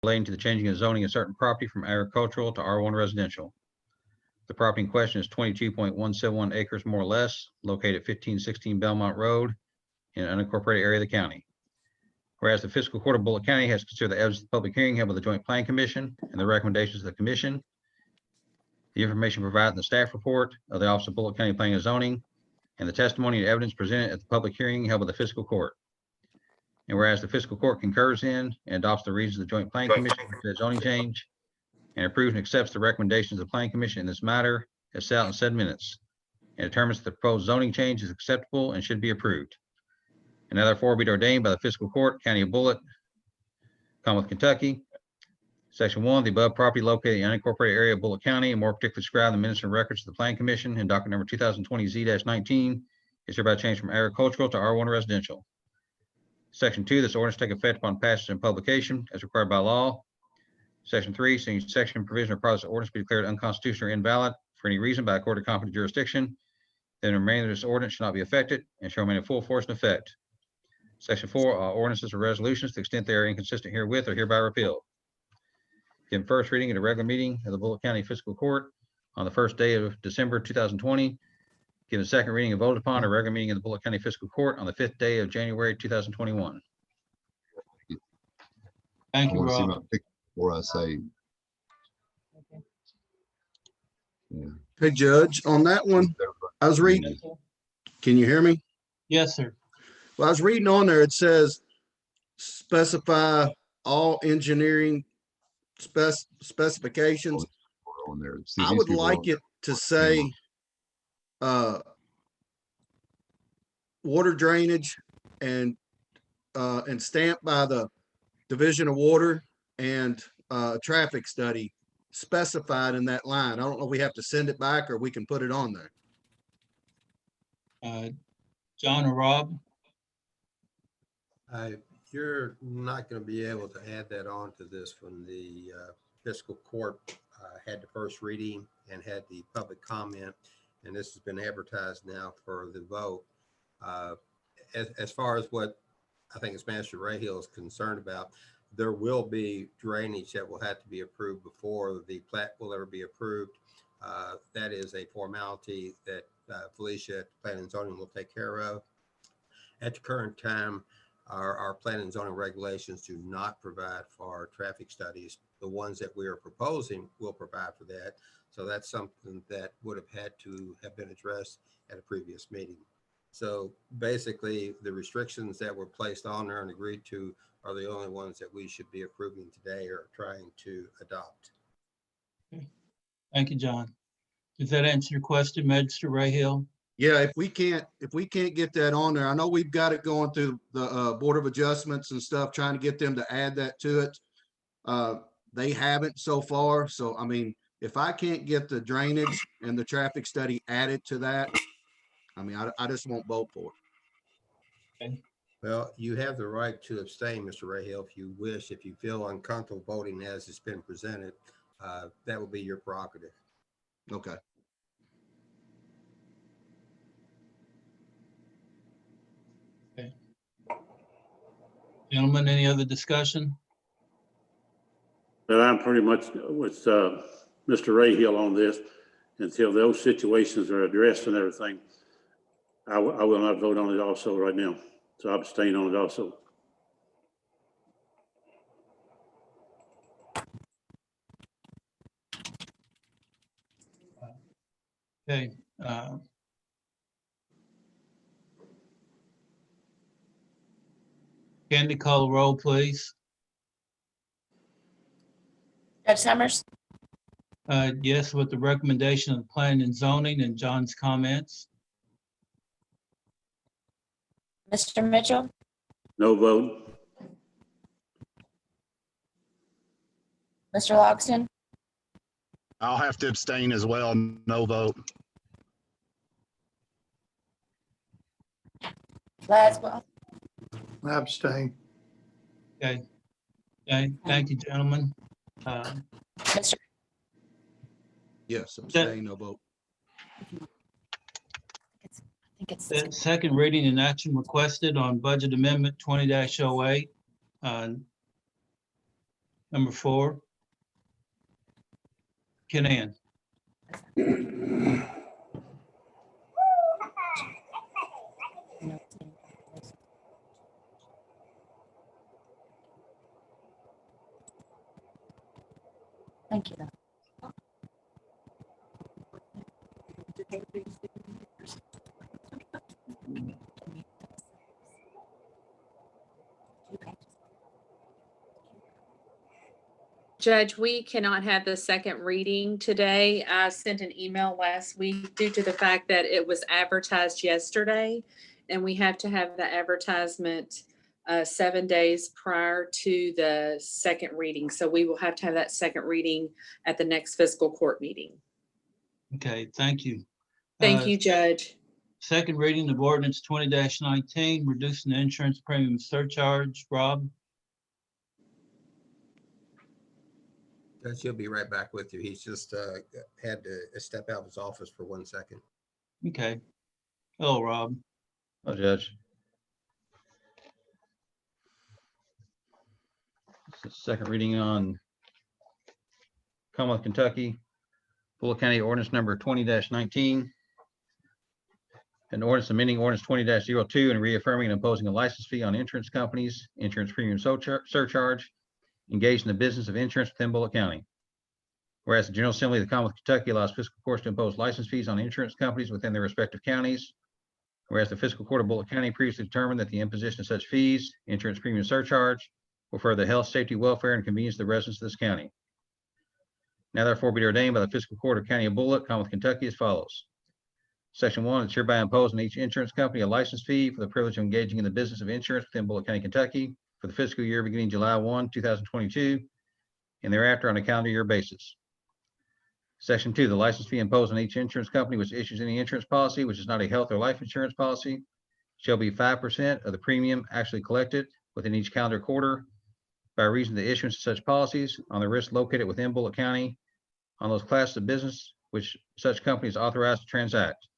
relating to the changing of zoning of certain property from agricultural to R1 residential. The property in question is 22.171 acres more or less, located at 1516 Belmont Road in an unincorporated area of the county. Whereas the Fiscal Court of Bullitt County has considered the evidence of the public hearing held by the Joint Planning Commission and the recommendations of the commission, the information provided in the staff report of the Office of Bullitt County Planning and Zoning, and the testimony and evidence presented at the public hearing held by the Fiscal Court. And whereas the Fiscal Court concurs in and adopts the reasons of the Joint Planning Commission for the zoning change and approves and accepts the recommendations of the Planning Commission in this matter as set out in said minutes, and determines that the proposed zoning change is acceptable and should be approved. And now therefore be it ordained by the Fiscal Court, County of Bullitt, Commonwealth of Kentucky. Section 1, the above property located in the unincorporated area of Bullitt County and more particularly described in the minutes and records of the Planning Commission in docket number 2020Z-19 is hereby changed from agricultural to R1 residential. Section 2, this ordinance take effect upon passage and publication as required by law. Section 3, seeing section provision or process ordinance be declared unconstitutional or invalid for any reason by a court of competent jurisdiction, then the remainder of this ordinance shall not be affected and shall remain in full force and effect. Section 4, all ordinances or resolutions to the extent they are inconsistent herewith are hereby repealed. Given first reading at a regular meeting of the Bullitt County Fiscal Court on the first day of December 2020. Given second reading and voted upon a regular meeting of the Bullitt County Fiscal Court on the 5th day of January 2021. Thank I you, want to see Rob. my picture before I say. Yeah. Hey, Judge, on that one, I was reading, can you hear me? Yes, sir. Well, I was reading on there, it says specify all engineering specifications. On there. See, I these would people like are- it to say water drainage and stamped by the Division of Water and traffic study specified in that line. I don't know if we have to send it back or we can put it on there. John or Rob? You're not going to be able to add that on to this when the fiscal court had the first reading and had the public comment, and this has been advertised now for the vote. As far as what I think as Master Rahill is concerned about, there will be drainage that will have to be approved before the plat will ever be approved. That is a formality that Felicia at Planning and Zoning will take care of. At the current time, our planning and zoning regulations do not provide for traffic studies. The ones that we are proposing will provide for that. So that's something that would have had to have been addressed at a previous meeting. So basically, the restrictions that were placed on there and agreed to are the only ones that we should be approving today or trying to adopt. Thank you, John. Does that answer your question, Magistrate Rahill? Yeah, if we can't get that on there, I know we've got it going through the Board of Adjustments and stuff, trying to get them to add that to it. They haven't so far. So, I mean, if I can't get the drainage and the traffic study added to that, I mean, I just won't vote for it. Okay. Well, you have the right to abstain, Mr. Rahill, if you wish. If you feel uncomfortable voting as it's been presented, that will be your prerogative. Okay. Gentlemen, any other discussion? But I'm pretty much with Mr. Rahill on this. Until those situations are addressed and everything, I will not vote on it also right now. So I abstain on it also. Okay. Candy, call the roll, please. Judge Summers, Yes, with the recommendation of the planning and zoning and John's comments. Mr. Mitchell, No vote. Mr. Logston, I'll have to abstain as well. No vote. Laswell, Abstain. Okay. Okay, thank you, gentlemen. Mr. Yes, abstain, no vote. I think it's The second reading and action requested on budget amendment 20-08. Number 4. Ken Ann. Thank you, though. Judge, we cannot have the second reading today. I sent an email last week due to the fact that it was advertised yesterday, and we have to have the advertisement 7 days prior to the second reading. So we will have to have that second reading at the next fiscal court meeting. Okay, thank you. Thank you, Judge. Second reading of ordinance 20-19, reducing the insurance premium surcharge. Rob? Judge, he'll be right back with you. He's just had to step out of his office for 1 second. Okay. Hello, Rob. Hello, Judge. This is second reading on Commonwealth, Kentucky, Bullitt County Ordinance Number 20-19. An ordinance amending ordinance 20-02 and reaffirming and imposing a license fee on insurance companies, insurance premium surcharge, engaged in the business of insurance within Bullitt County. Whereas the General Assembly of the Commonwealth of Kentucky allows fiscal courts to impose license fees on insurance companies within their respective counties. Whereas the fiscal court of Bullitt County previously determined that the imposition of such fees, insurance premium surcharge, will further the health, safety, welfare, and convenience of the residents of this county. Now therefore be ordained by the fiscal court of County of Bullitt, Commonwealth of Kentucky as follows. Section 1, it's hereby imposed on each insurance company a license fee for the privilege of engaging in the business of insurance within Bullitt County, Kentucky for the fiscal year beginning July 1, 2022, and thereafter on a calendar year basis. Section 2, the license fee imposed on each insurance company which issues any insurance policy which is not a health or life insurance policy shall be 5% of the premium actually collected within each calendar quarter by reason of the issuance of such policies on the risks located within Bullitt County on those classes of business which such company is authorized to transact,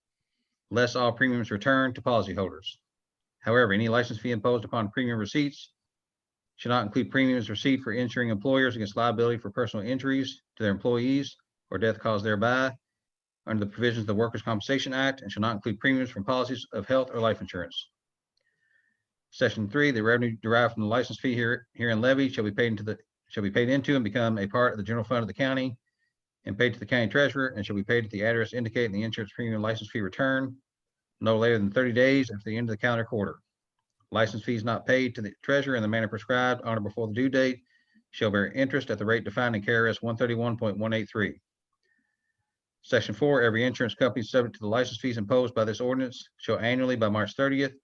less all premiums returned to policyholders. However, any license fee imposed upon premium receipts should not include premiums received for insuring employers against liability for personal injuries to their employees or death caused thereby under the provisions of the Workers' Compensation Act, and shall not include premiums from policies of health or life insurance. Section 3, the revenue derived from the license fee herein levied shall be paid into and become a part of the general fund of the county and paid to the county treasurer, and shall be paid at the address indicated in the insurance premium license fee return no later than 30 days after the end of the calendar quarter. License fees not paid to the treasurer in the manner prescribed on or before the due date shall bear interest at the rate defined in KRS 131.183. Section 4, every insurance company subject to the license fees imposed by this ordinance shall annually by March 30th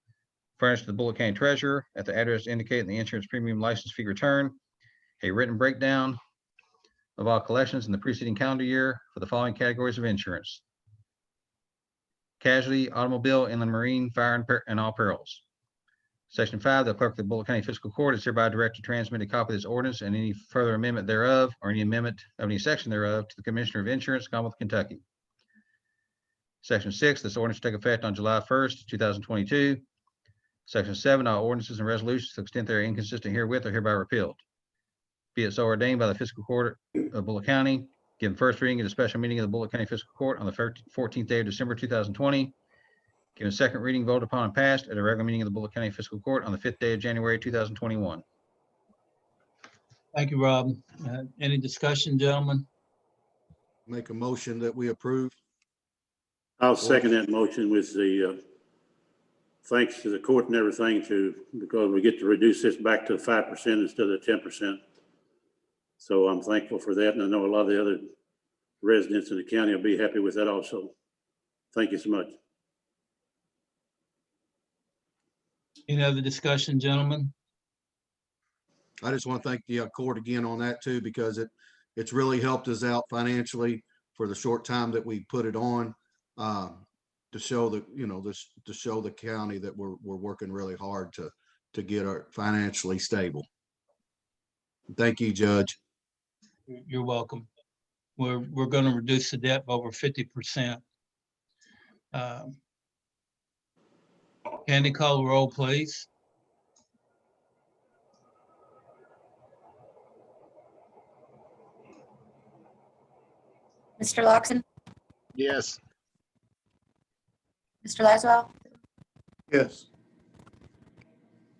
furnish to the Bullitt County treasurer at the address indicated in the insurance premium license fee return a written breakdown of all collections in the preceding calendar year for the following categories of insurance: casualty, automobile, inland marine, fire, and all perils. Section 5, the clerk of the Bullitt County Fiscal Court is hereby directed to transmit a copy of this ordinance and any further amendment thereof or any amendment of any section thereof to the Commissioner of Insurance, Commonwealth of Kentucky. Section 6, this ordinance will take effect on July 1st, 2022. Section 7, all ordinances and resolutions to the extent they are inconsistent herewith are hereby repealed. Be it so ordained by the Fiscal Court of Bullitt County, given first reading at a special meeting of the Bullitt County Fiscal Court on the 14th day of December 2020. Given second reading, voted upon and passed at a regular meeting of the Bullitt County Fiscal Court on the 5th day of January 2021. Thank you, Rob. Any discussion, gentlemen? Make a motion that we approve. I'll second that motion with the thanks to the court and everything because we get to reduce this back to 5% instead of 10%. So I'm thankful for that. And I know a lot of the other residents in the county will be happy with that also. Thank you so much. Any other discussion, gentlemen? I just want to thank the court again on that too, because it's really helped us out financially for the short time that we put it on, to show that, to show the county that we're working really hard to get our financially stable. Thank you, Judge. You're welcome. We're going to reduce the debt by over 50%. Candy, call the roll, please. Mr. Loxton, Yes. Mr. Laswell, Yes.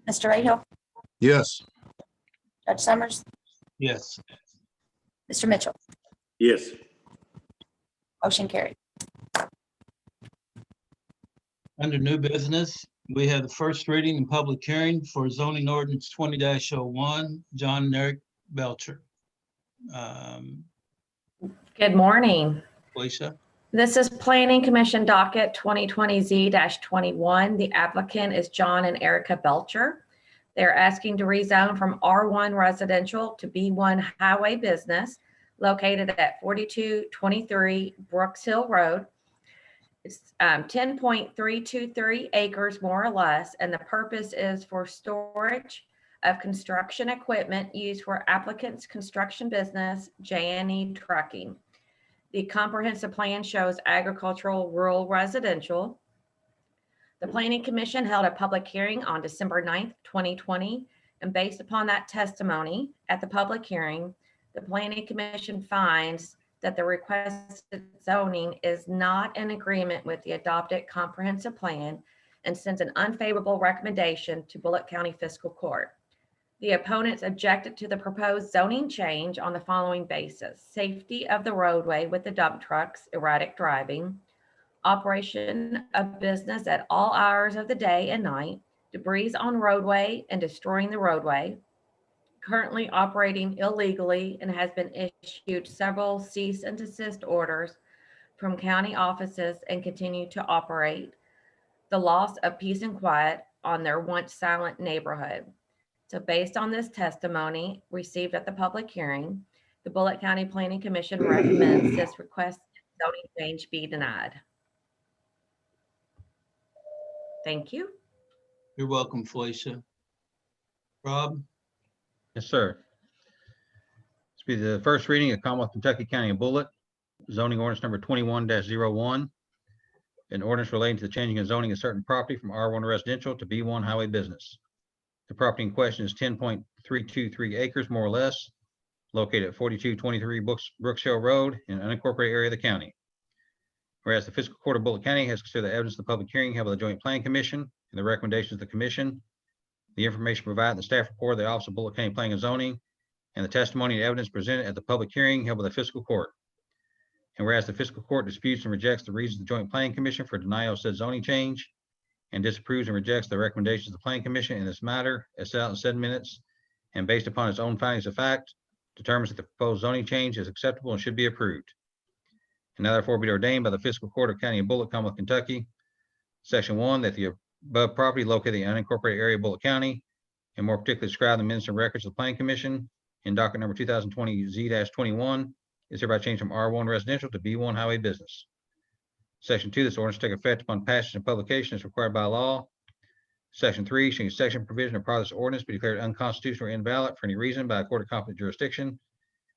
Mr. Rahal, Yes. Judge Summers, Yes. Mr. Mitchell. Yes. Motion carried. Under new business, we have the first reading and public hearing for zoning ordinance 20-01, John and Eric Belcher. Good morning. Felicia, This is Planning Commission docket 2020Z-21. The applicant is John and Erica Belcher. They're asking to rezone from R1 residential to B1 highway business located at 4223 Brooks Hill Road. It's 10.323 acres more or less, and the purpose is for storage of construction equipment used for applicants' construction business, J&E Trucking. The comprehensive plan shows agricultural, rural, residential. The Planning Commission held a public hearing on December 9th, 2020, and based upon that testimony at the public hearing, the Planning Commission finds that the requested zoning is not in agreement with the adopted comprehensive plan and sends an unfavorable recommendation to Bullitt County Fiscal Court. The opponents objected to the proposed zoning change on the following basis: safety of the roadway with the dump trucks, erratic driving, operation of business at all hours of the day and night, debris on roadway and destroying the roadway, currently operating illegally and has been issued several cease and desist orders from county offices and continue to operate, the loss of peace and quiet on their once silent neighborhood. So based on this testimony received at the public hearing, the Bullitt County Planning Commission recommends this request zoning change be denied. Thank you. you're welcome, Felicia. Rob, Yes, sir. This will be the first reading of Commonwealth Kentucky County of Bullitt, zoning ordinance number 21-01. An ordinance relating to the changing of zoning of certain property from R1 residential to B1 highway business. The property in question is 10.323 acres more or less, located at 4223 Brooks Hill Road in an unincorporated area of the county. Whereas the Fiscal Court of Bullitt County has considered the evidence of the public hearing held by the Joint Planning Commission and the recommendations of the commission, the information provided in the staff report of the Office of Bullitt County Planning and Zoning, and the testimony and evidence presented at the public hearing held by the Fiscal Court. And whereas the Fiscal Court disputes and rejects the reasons of the Joint Planning Commission for denial of said zoning change, and disapproves and rejects the recommendations of the Planning Commission in this matter as set out in said minutes, and based upon its own findings of fact, determines that the proposed zoning change is acceptable and should be approved. And now therefore be ordained by the Fiscal Court of County of Bullitt, Commonwealth, Kentucky, Section 1, that the above property located in the unincorporated area of Bullitt County, and more particularly described in the minutes and records of the Planning Commission in docket number 2020Z-21, is hereby changed from R1 residential to B1 highway business. Section 2, this ordinance take effect upon passage and publication as required by law. Section 3, should any section provision or part of this ordinance be declared unconstitutional or invalid for any reason by a court of competent jurisdiction,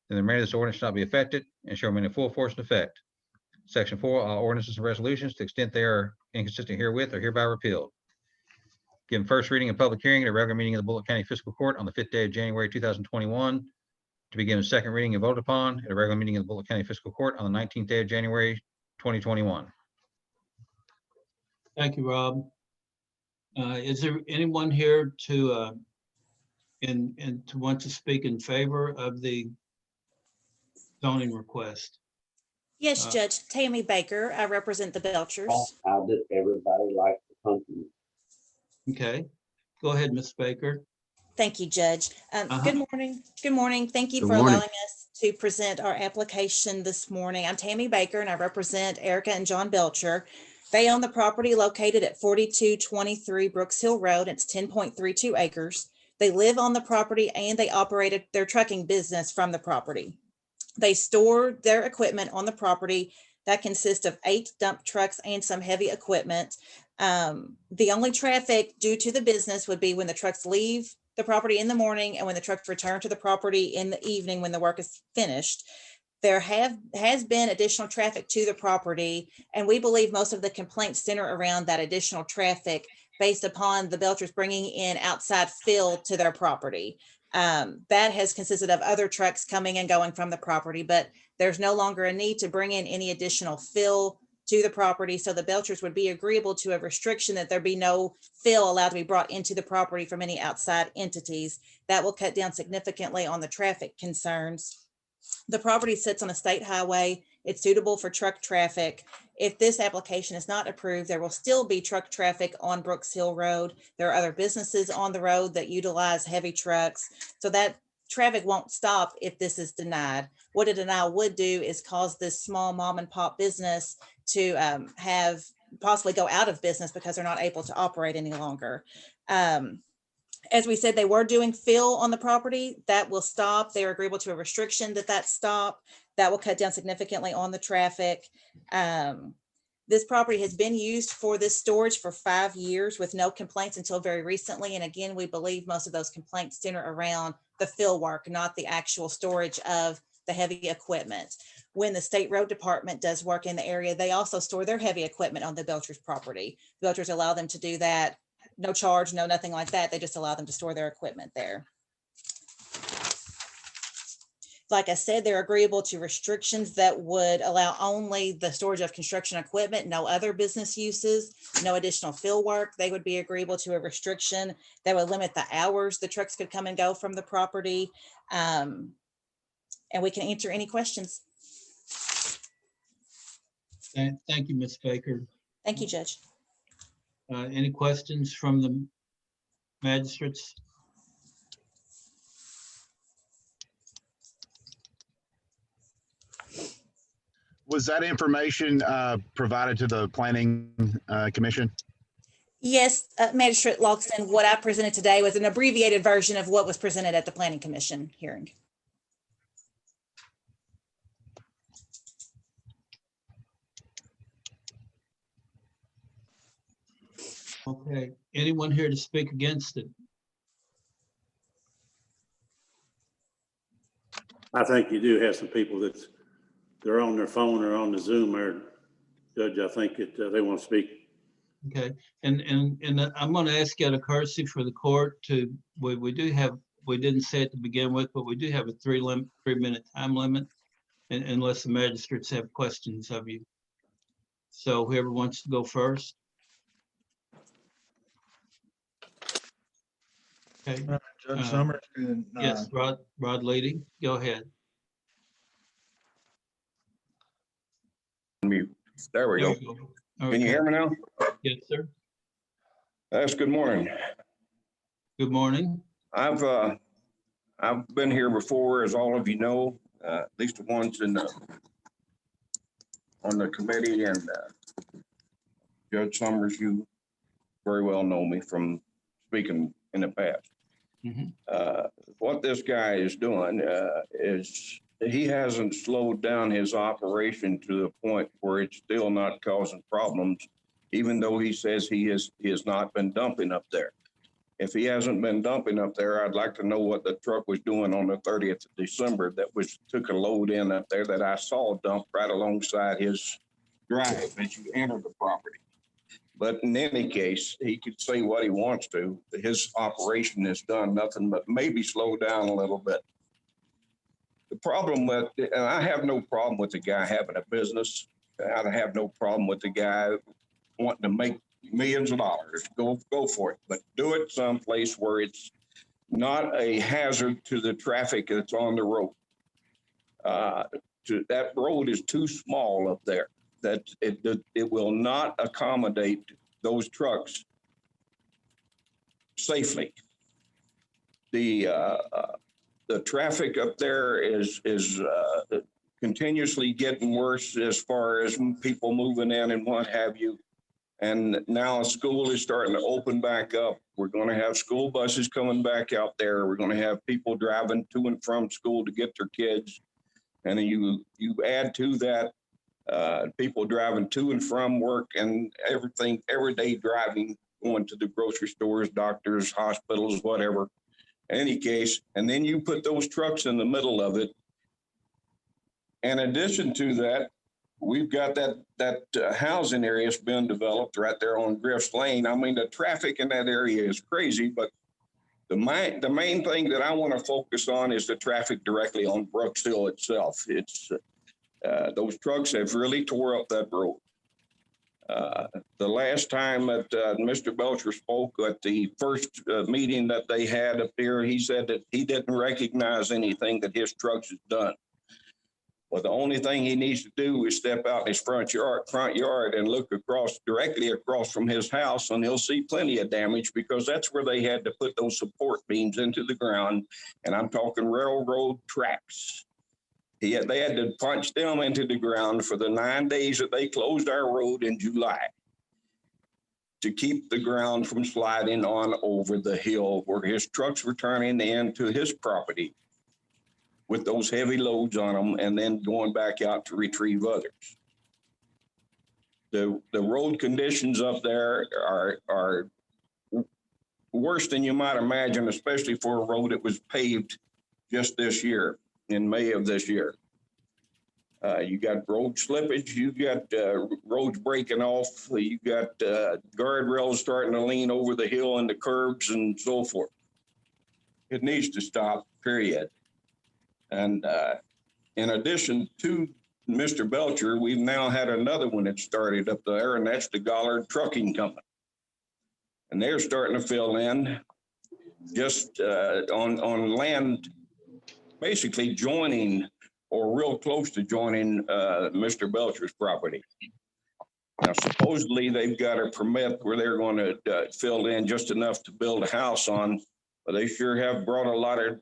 then the remainder of this ordinance shall not be affected and shall remain in full force and effect. Section 4, all ordinances and resolutions, to the extent they are inconsistent herewith, are hereby repealed. Given first reading and public hearing at a regular meeting of the Bullitt County Fiscal Court on the 5th day of January 2021, to be given second reading and voted upon at a regular meeting of the Bullitt County Fiscal Court on the 19th day of January 2021. thank you, Rob. Is there anyone here to to want to speak in favor of the zoning request? Yes, Judge Tammy Baker. I represent the Belchers. How did everybody like the country? Okay, go ahead, Ms. Baker. Thank you, Judge. Good morning. Good morning. Thank you Good for morning. allowing us to present our application this morning. I'm Tammy Baker and I represent Erica and John Belcher. They own the property located at 4223 Brooks Hill Road. It's 10.32 acres. They live on the property and they operated their trucking business from the property. They store their equipment on the property that consists of 8 dump trucks and some heavy equipment. The only traffic due to the business would be when the trucks leave the property in the morning and when the trucks return to the property in the evening when the work is finished. There has been additional traffic to the property, and we believe most of the complaints center around that additional traffic based upon the Belchers bringing in outside fill to their property. That has consisted of other trucks coming and going from the property, but there's no longer a need to bring in any additional fill to the property. So the Belchers would be agreeable to a restriction that there be no fill allowed to be brought into the property from any outside entities. That will cut down significantly on the traffic concerns. The property sits on a state highway. It's suitable for truck traffic. If this application is not approved, there will still be truck traffic on Brooks Hill Road. There are other businesses on the road that utilize heavy trucks. So that traffic won't stop if this is denied. What a denial would do is cause this small mom and pop business to have possibly go out of business because they're not able to operate any longer. As we said, they were doing fill on the property. That will stop. They're agreeable to a restriction that stop. That will cut down significantly on the traffic. This property has been used for this storage for 5 years with no complaints until very recently. And again, we believe most of those complaints center around the fill work, not the actual storage of the heavy equipment. When the state road department does work in the area, they also store their heavy equipment on the Belchers property. The Belchers allow them to do that. No charge, no, nothing like that. They just allow them to store their equipment there. Like I said, they're agreeable to restrictions that would allow only the storage of construction equipment, no other business uses, no additional fill work. They would be agreeable to a restriction that would limit the hours the trucks could come and go from the property. And we can answer any questions. Thank you, Ms. Baker. Thank you, Judge. Any questions from the magistrates? Was that information provided to the planning commission? Yes, Magistrate Logston, what I presented today was an abbreviated version of what was presented at the Planning Commission hearing. Okay, anyone here to speak against it? I think you do have some people they're on their phone or on the Zoom or Judge, I think they want to speak. Okay, and I'm going to ask you out of courtesy for the court to, we didn't say it to begin with, but we do have a 3-minute time limit unless the magistrates have questions of you. So whoever wants to go first. Okay. Judge Summers. And, yes, Rod Lady, go ahead. Mute. There we go. Okay. Can you hear me now? Yes, sir. Yes, good morning. Good morning. I've been here before, as all of you know, at least the ones on the committee, and Judge Summers, you very well know me from speaking in the past. What this guy is doing is he hasn't slowed down his operation to the point where it's still not causing problems, even though he says he has not been dumping up there. If he hasn't been dumping up there, I'd like to know what the truck was doing on the 30th of December that took a load in up there that I saw dumped right alongside his drive as you enter the property. But in any case, he could say what he wants to. His operation has done nothing but maybe slow down a little bit. The problem with, and I have no problem with the guy having a business. I have no problem with the guy wanting to make millions of dollars. Go for it, but do it someplace where it's not a hazard to the traffic that's on the road. That road is too small up there. That it will not accommodate those trucks safely. The traffic up there is continuously getting worse as far as people moving in and what have you. And now school is starting to open back up. We're going to have school buses coming back out there. We're going to have people driving to and from school to get their kids. And then you add to that people driving to and from work and everything, everyday driving, going to the grocery stores, doctors, hospitals, whatever. In any case, and then you put those trucks in the middle of it. In addition to that, we've got that housing area that's been developed right there on Griff's Lane. I mean, the traffic in that area is crazy, but The main thing that I want to focus on is the traffic directly on Brooks Hill itself. It's those trucks have really tore up that road. The last time that Mr. Belcher spoke at the first meeting that they had up there, he said that he didn't recognize anything that his trucks had done. Well, the only thing he needs to do is step out in his front yard and look directly across from his house, and he'll see plenty of damage, because that's where they had to put those support beams into the ground. And I'm talking railroad tracks. They had to punch them into the ground for the 9 days that they closed our road in July to keep the ground from sliding on over the hill where his trucks were turning into his property with those heavy loads on them, and then going back out to retrieve others. The road conditions up there are worse than you might imagine, especially for a road that was paved just this year, in May of this year. You got road slippage, you got roads breaking off, you got guardrails starting to lean over the hill and the curbs and so forth. It needs to stop, period. And in addition to Mr. Belcher, we've now had another one that started up there, and that's the Gollard Trucking Company. And they're starting to fill in just on land, basically joining or real close to joining Mr. Belcher's property. Now, supposedly they've got a permit where they're going to fill in just enough to build a house on, but they sure have brought a lot of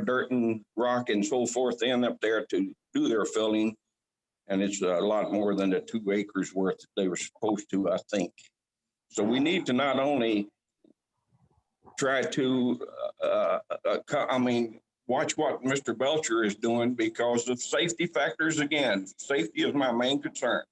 dirt and rock and so forth in up there to do their filling. And it's a lot more than the 2 acres worth that they were supposed to, I think. So we need to not only try to, watch what Mr. Belcher is doing because of safety factors. Again, safety is my main concern.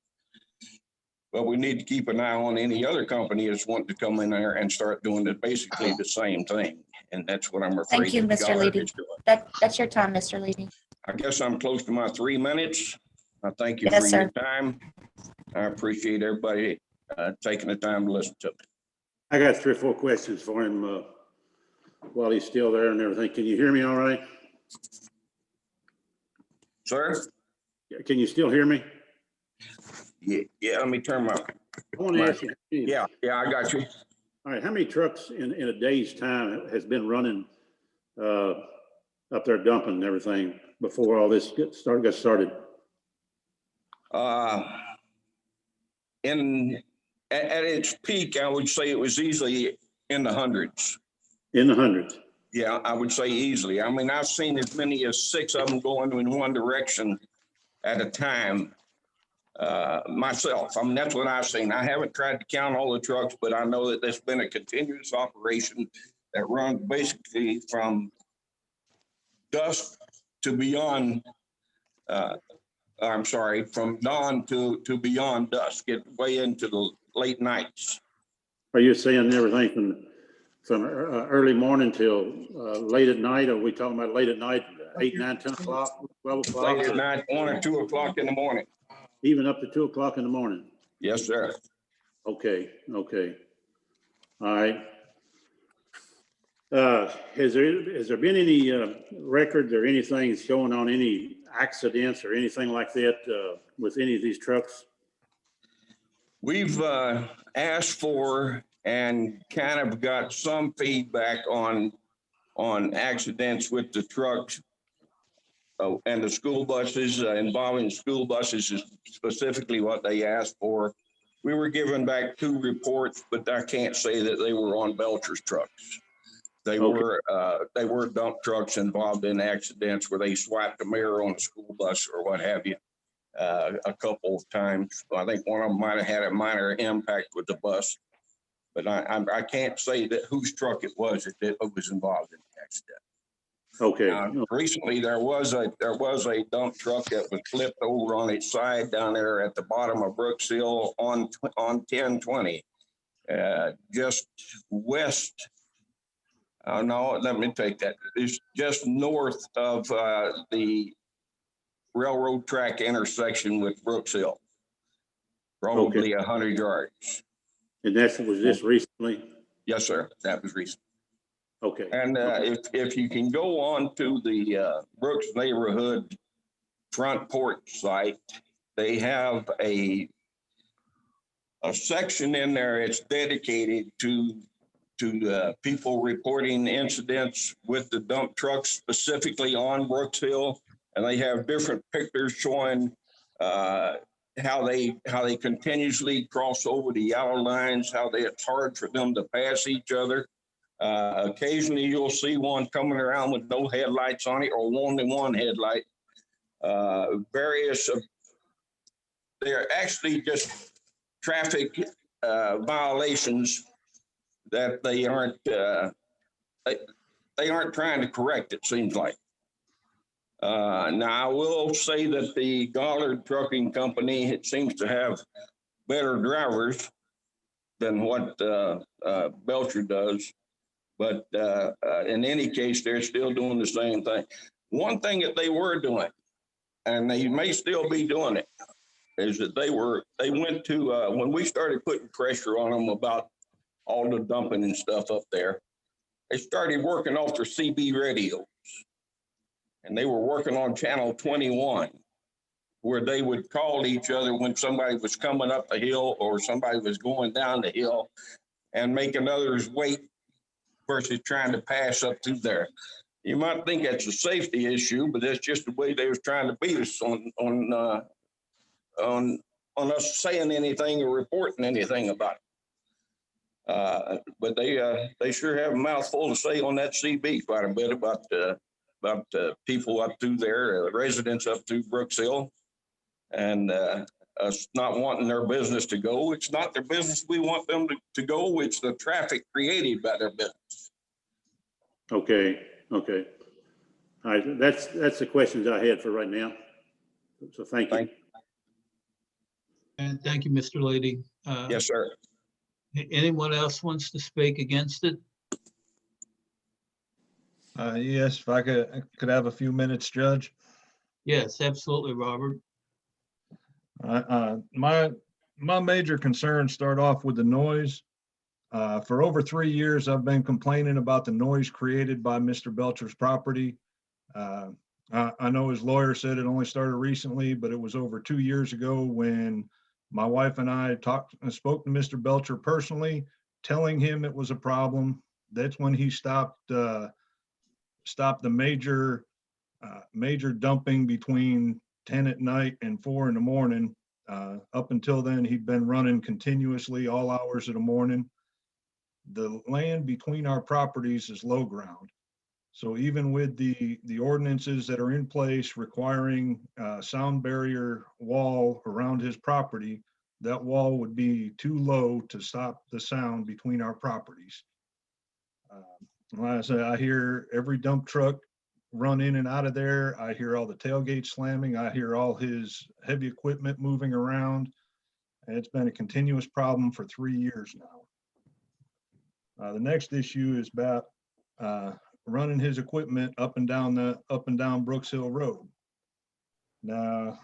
But we need to keep an eye on any other company that's wanting to come in there and start doing basically the same thing. And that's what I'm afraid. Thank you, Mr. Levy. That's your time, Mr. Levy. I guess I'm close to my 3 minutes. I thank you Yes, for sir. your time. I appreciate everybody taking the time to listen to me. I got 3 or 4 questions for him while he's still there and everything. Can you hear me all right? Sir? Can you still hear me? Yeah, let me turn my. I want to ask you. Yeah, I got you. All right, how many trucks in a day's time has been running up there dumping and everything before all this got started? At its peak, I would say it was easily in the hundreds. In the hundreds? Yeah, I would say easily. I mean, I've seen as many as 6 of them going in one direction at a time myself. I mean, that's what I've seen. I haven't tried to count all the trucks, but I know that there's been a continuous operation that runs basically from dusk to beyond, from dawn to beyond dusk, get way into the late nights. Are you saying everything from early morning till late at night? Are we talking about late at night, 8, 9, 10 o'clock, 12 o'clock? Late at night, 1 or 2 o'clock in the morning. Even up to 2 o'clock in the morning? Yes, sir. Okay. All right. Has there been any records or anything showing on any accidents or anything like that with any of these trucks? We've asked for and kind of got some feedback on accidents with the trucks and the school buses. Involving school buses is specifically what they asked for. We were given back 2 reports, but I can't say that they were on Belcher's trucks. They were dump trucks involved in accidents where they swiped a mirror on a school bus or what have you a couple of times. I think one of them might have had a minor impact with the bus, but I can't say that whose truck it was that was involved in the accident. Okay. Recently, there was a dump truck that was flipped over on its side down there at the bottom of Brooks Hill on 1020, just west. No, let me take that. It's just north of the railroad track intersection with Brooks Hill, probably 100 yards. And was this recently? Yes, sir. That was recent. Okay. And if you can go on to the Brooks neighborhood front porch site, they have a section in there. It's dedicated to people reporting incidents with the dump trucks specifically on Brooks Hill. And they have different pictures showing how they continuously cross over the yellow lines, how it's hard for them to pass each other. Occasionally you'll see one coming around with no headlights on it or only one headlight. They're actually just traffic violations that they aren't trying to correct, it seems like. Now I will say that the Goddard Trucking Company, it seems to have better drivers than what Belcher does. But in any case, they're still doing the same thing. One thing that they were doing, and they may still be doing it, is that they went to, when we started putting pressure on them about all the dumping and stuff up there, they started working off their CB radios. And they were working on channel 21, where they would call each other when somebody was coming up the hill or somebody was going down the hill, and making others wait versus trying to pass up through there. You might think that's a safety issue, but that's just the way they was trying to beat us on us saying anything or reporting anything about it. But they sure have a mouthful to say on that CB quite a bit about people up through there, residents up through Brooks Hill, and us not wanting their business to go. It's not their business we want them to go. It's the traffic created by their business. Okay. All right. That's the questions I had for right now. So thank you. And thank you, Mr. Lady. Yes, sir. Anyone else wants to speak against it? Yes, if I could have a few minutes, Judge. Yes, absolutely, Robert. My major concerns start off with the noise. For over 3 years, I've been complaining about the noise created by Mr. Belcher's property. I know his lawyer said it only started recently, but it was over 2 years ago when my wife and I spoke to Mr. Belcher personally, telling him it was a problem. That's when he stopped the major dumping between 10 at night and 4 in the morning. Up until then, he'd been running continuously all hours of the morning. The land between our properties is low ground. So even with the ordinances that are in place requiring a sound barrier wall around his property, that wall would be too low to stop the sound between our properties. Like I said, I hear every dump truck run in and out of there. I hear all the tailgates slamming. I hear all his heavy equipment moving around. And it's been a continuous problem for 3 years now. The next issue is about running his equipment up and down Brooks Hill Road. Now,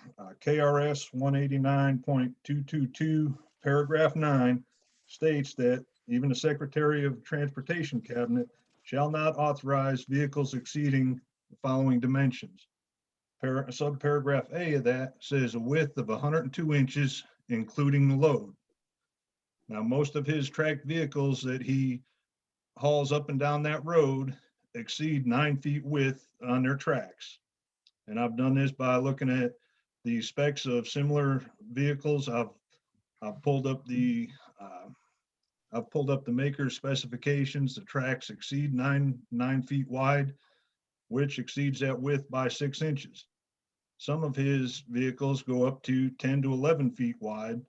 KRS 189.222 paragraph 9 states that even the Secretary of Transportation Cabinet shall not authorize vehicles exceeding the following dimensions. Subparagraph A of that says a width of 102 inches, including the load. Now, most of his tracked vehicles that he hauls up and down that road exceed 9 feet width on their tracks. And I've done this by looking at the specs of similar vehicles. I've pulled up the maker's specifications. The tracks exceed 9 feet wide, which exceeds that width by 6 inches. Some of his vehicles go up to 10 to 11 feet wide,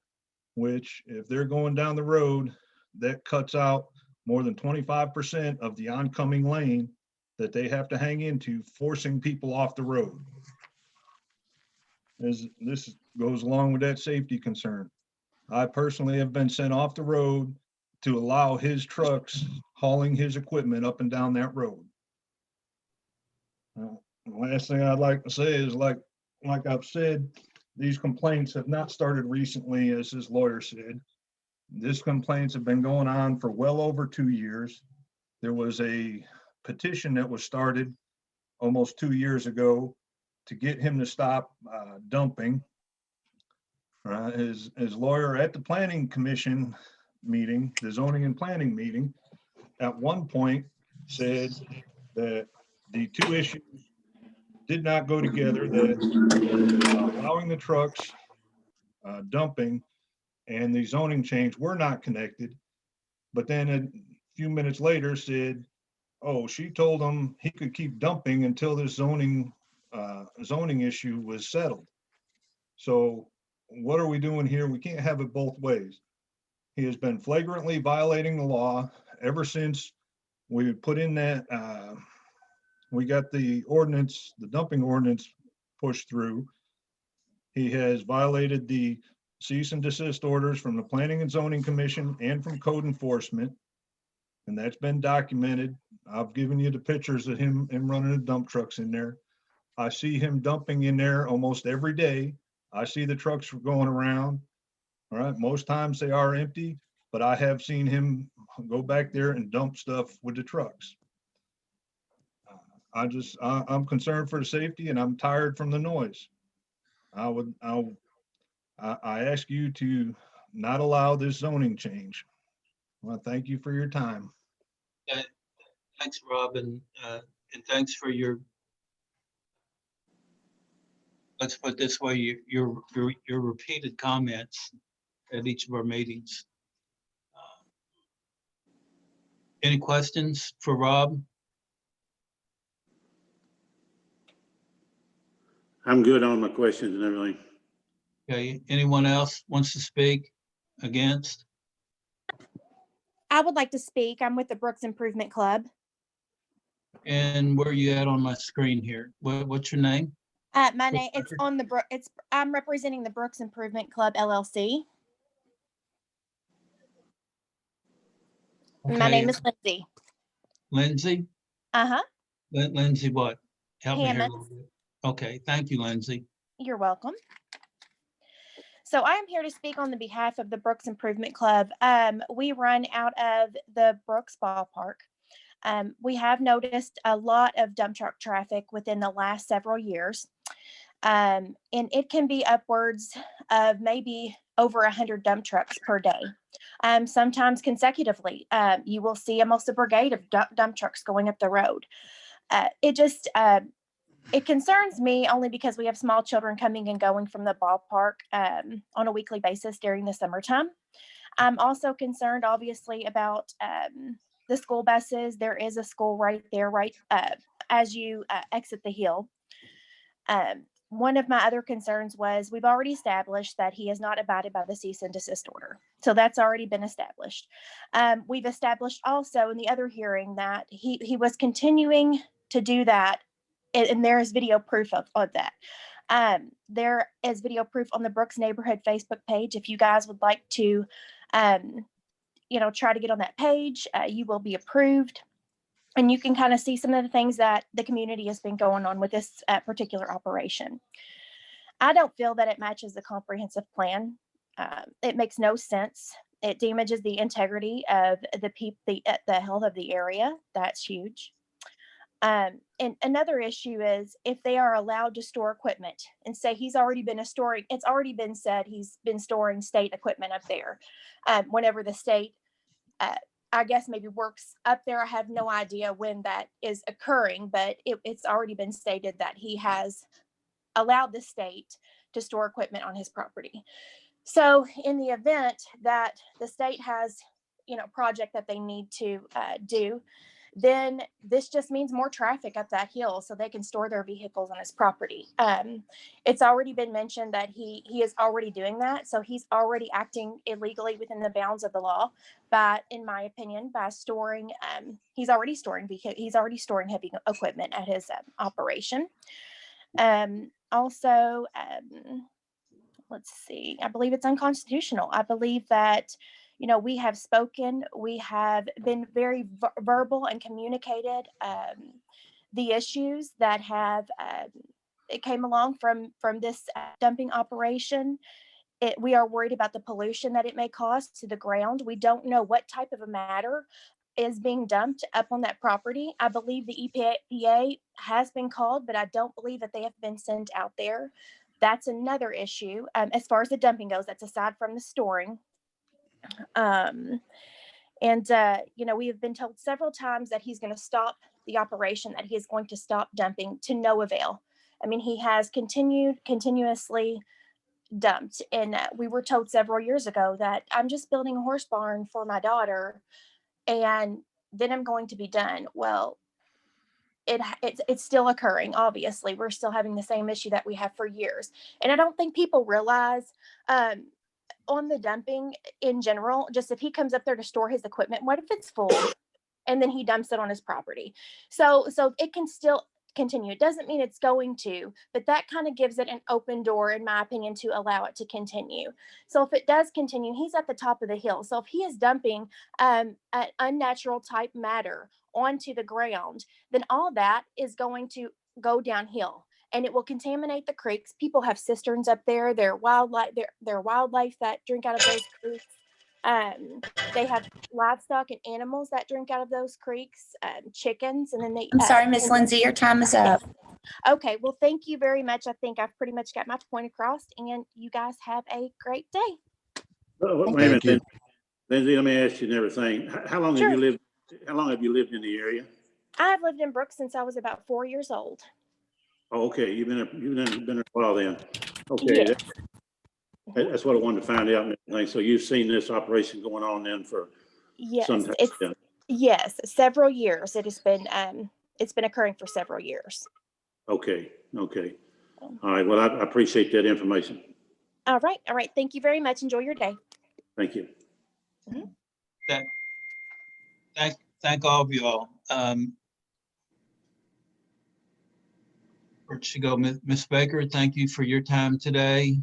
which if they're going down the road, that cuts out more than 25% of the oncoming lane that they have to hang into, forcing people off the road. As this goes along with that safety concern. I personally have been sent off the road to allow his trucks hauling his equipment up and down that road. The last thing I'd like to say is, like I've said, these complaints have not started recently, as his lawyer said. These complaints have been going on for well over 2 years. there was a petition that was started almost 2 years ago to get him to stop dumping. His lawyer at the planning commission meeting, the zoning and planning meeting, at one point said that the two issues did not go together, that allowing the trucks dumping and the zoning change were not connected. But then a few minutes later said, oh, she told him he could keep dumping until this zoning issue was settled. So what are we doing here? We can't have it both ways. He has been flagrantly violating the law ever since we put in that, we got the ordinance, the dumping ordinance pushed through. He has violated the cease and desist orders from the Planning and Zoning Commission and from code enforcement. And that's been documented. I've given you the pictures of him running the dump trucks in there. I see him dumping in there almost every day. I see the trucks going around. All right, most times they are empty, but I have seen him go back there and dump stuff with the trucks. I'm concerned for the safety and I'm tired from the noise. I ask you to not allow this zoning change. Well, thank you for your time. Thanks, Rob, and thanks for your, let's put it this way, your repeated comments at each of our meetings. Any questions for Rob? I'm good on my questions and everything. Okay, anyone else wants to speak against? I would like to speak. I'm with the Brooks Improvement Club. And where are you at on my screen here? What's your name? My name, I'm representing the Brooks Improvement Club LLC. My name is Lindsay. Lindsay? Uh-huh. Lindsay what? Help me here a Hammond. little bit. Okay, thank you, Lindsay. You're welcome. So I am here to speak on the behalf of the Brooks Improvement Club. We run out of the Brooks Ballpark. We have noticed a lot of dump truck traffic within the last several years. And it can be upwards of maybe over 100 dump trucks per day. Sometimes consecutively, you will see almost a brigade of dump trucks going up the road. It concerns me only because we have small children coming and going from the ballpark on a weekly basis during the summertime. I'm also concerned, obviously, about the school buses. There is a school right there, right as you exit the hill. One of my other concerns was we've already established that he has not abided by the cease and desist order. So that's already been established. We've established also in the other hearing that he was continuing to do that. And there is video proof of that. There is video proof on the Brooks Neighborhood Facebook page. If you guys would like to, try to get on that page, you will be approved. And you can kind of see some of the things that the community has been going on with this particular operation. I don't feel that it matches the comprehensive plan. It makes no sense. It damages the integrity of the health of the area. That's huge. And another issue is if they are allowed to store equipment and say it's already been said he's been storing state equipment up there. Whenever the state, I guess maybe works up there, I have no idea when that is occurring, but it's already been stated that he has allowed the state to store equipment on his property. So in the event that the state has, project that they need to do, then this just means more traffic up that hill so they can store their vehicles on his property. It's already been mentioned that he is already doing that. So he's already acting illegally within the bounds of the law, but in my opinion, by storing, he's already storing heavy equipment at his operation. Also, let's see, I believe it's unconstitutional. I believe that we have spoken, we have been very verbal and communicated the issues that have it came along from this dumping operation. We are worried about the pollution that it may cause to the ground. We don't know what type of a matter is being dumped up on that property. I believe the EPA has been called, but I don't believe that they have been sent out there. That's another issue. As far as the dumping goes, that's aside from the storing. We have been told several times that he's going to stop the operation, that he is going to stop dumping, to no avail. I mean, he has continuously dumped. And we were told several years ago that I'm just building a horse barn for my daughter and then I'm going to be done. Well, it's still occurring. Obviously, we're still having the same issue that we have for years. And I don't think people realize on the dumping in general, just if he comes up there to store his equipment, what if it's full and then he dumps it on his property? So it can still continue. It doesn't mean it's going to, but that kind of gives it an open door, in my opinion, to allow it to continue. So if it does continue, he's at the top of the hill. So if he is dumping an unnatural type matter onto the ground, then all that is going to go downhill and it will contaminate the creeks. People have cisterns up there. There are wildlife that drink out of those creeks. They have livestock and animals that drink out of those creeks, chickens, and then they. I'm sorry, Miss Lindsay, your time is up. Okay, well, thank you very much. I think I've pretty much got my point across, and you guys have a great day. Wait a minute, Lindsay, let me ask you everything. How long have you lived? How long have you lived in the area? I've lived in Brooks since I was about 4 years old. Oh, okay, you've been there a while then. Okay, Yes. that's what I wanted to find out. And everything. So you've seen this operation going on then for some time? Yes, several years. It's been occurring for several years. Okay. All right. Well, I appreciate that information. All right. Thank you very much. Enjoy your day. Thank you. Mm-hmm. Thank all of you all. Where'd she go? Ms. Baker, thank you for your time today.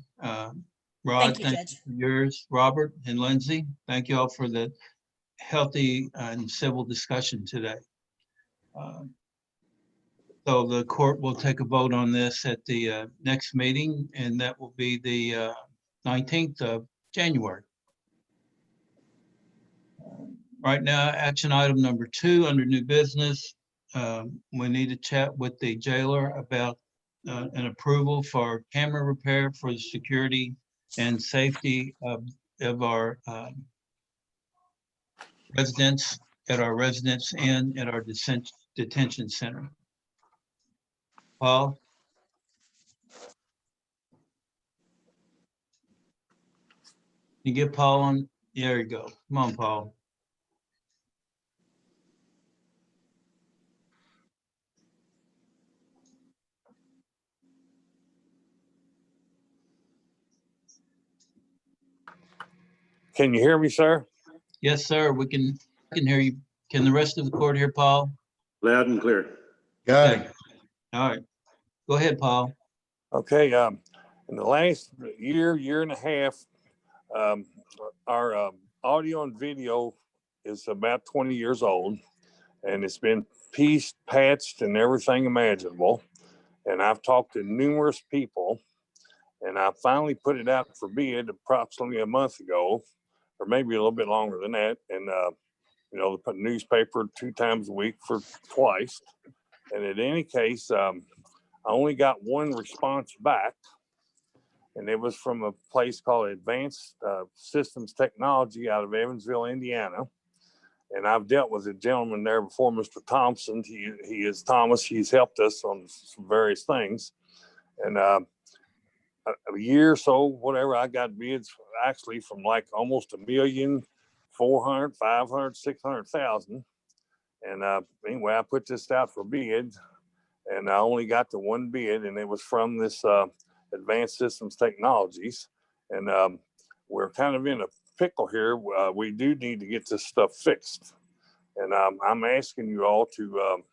Rod, thank you for yours. Robert and Lindsay, thank you all for the healthy and civil discussion today. So the court will take a vote on this at the next meeting, and that will be the 19th of January. Right now, action item number 2 under new business. We need to chat with the jailer about an approval for camera repair for the security and safety of our residents at our residence and at our detention center. Paul? You get Paul on? There you go. Come on, Paul. Can you hear me, sir? Yes, sir. We can hear you. Can the rest of the court hear Paul? Loud and clear. Got it. All right. Go ahead, Paul. Okay. In the last year and a half, our audio and video is about 20 years old, and it's been pieced, patched, and everything imaginable. And I've talked to numerous people, and I finally put it out for bid approximately a month ago, or maybe a little bit longer than that. And, they put newspaper 2 times a week for twice. And in any case, I only got one response back, and it was from a place called Advanced Systems Technology out of Evansville, Indiana. And I've dealt with a gentleman there before, Mr. Thompson. He is Thomas. He's helped us on some various things. And a year or so, whatever, I got bids actually from like almost $1,400,000, $500,000, $600,000. And anyway, I put this out for bid, and I only got the one bid, and it was from this Advanced Systems Technologies. And we're kind of in a pickle here. We do need to get this stuff fixed. And I'm asking you all to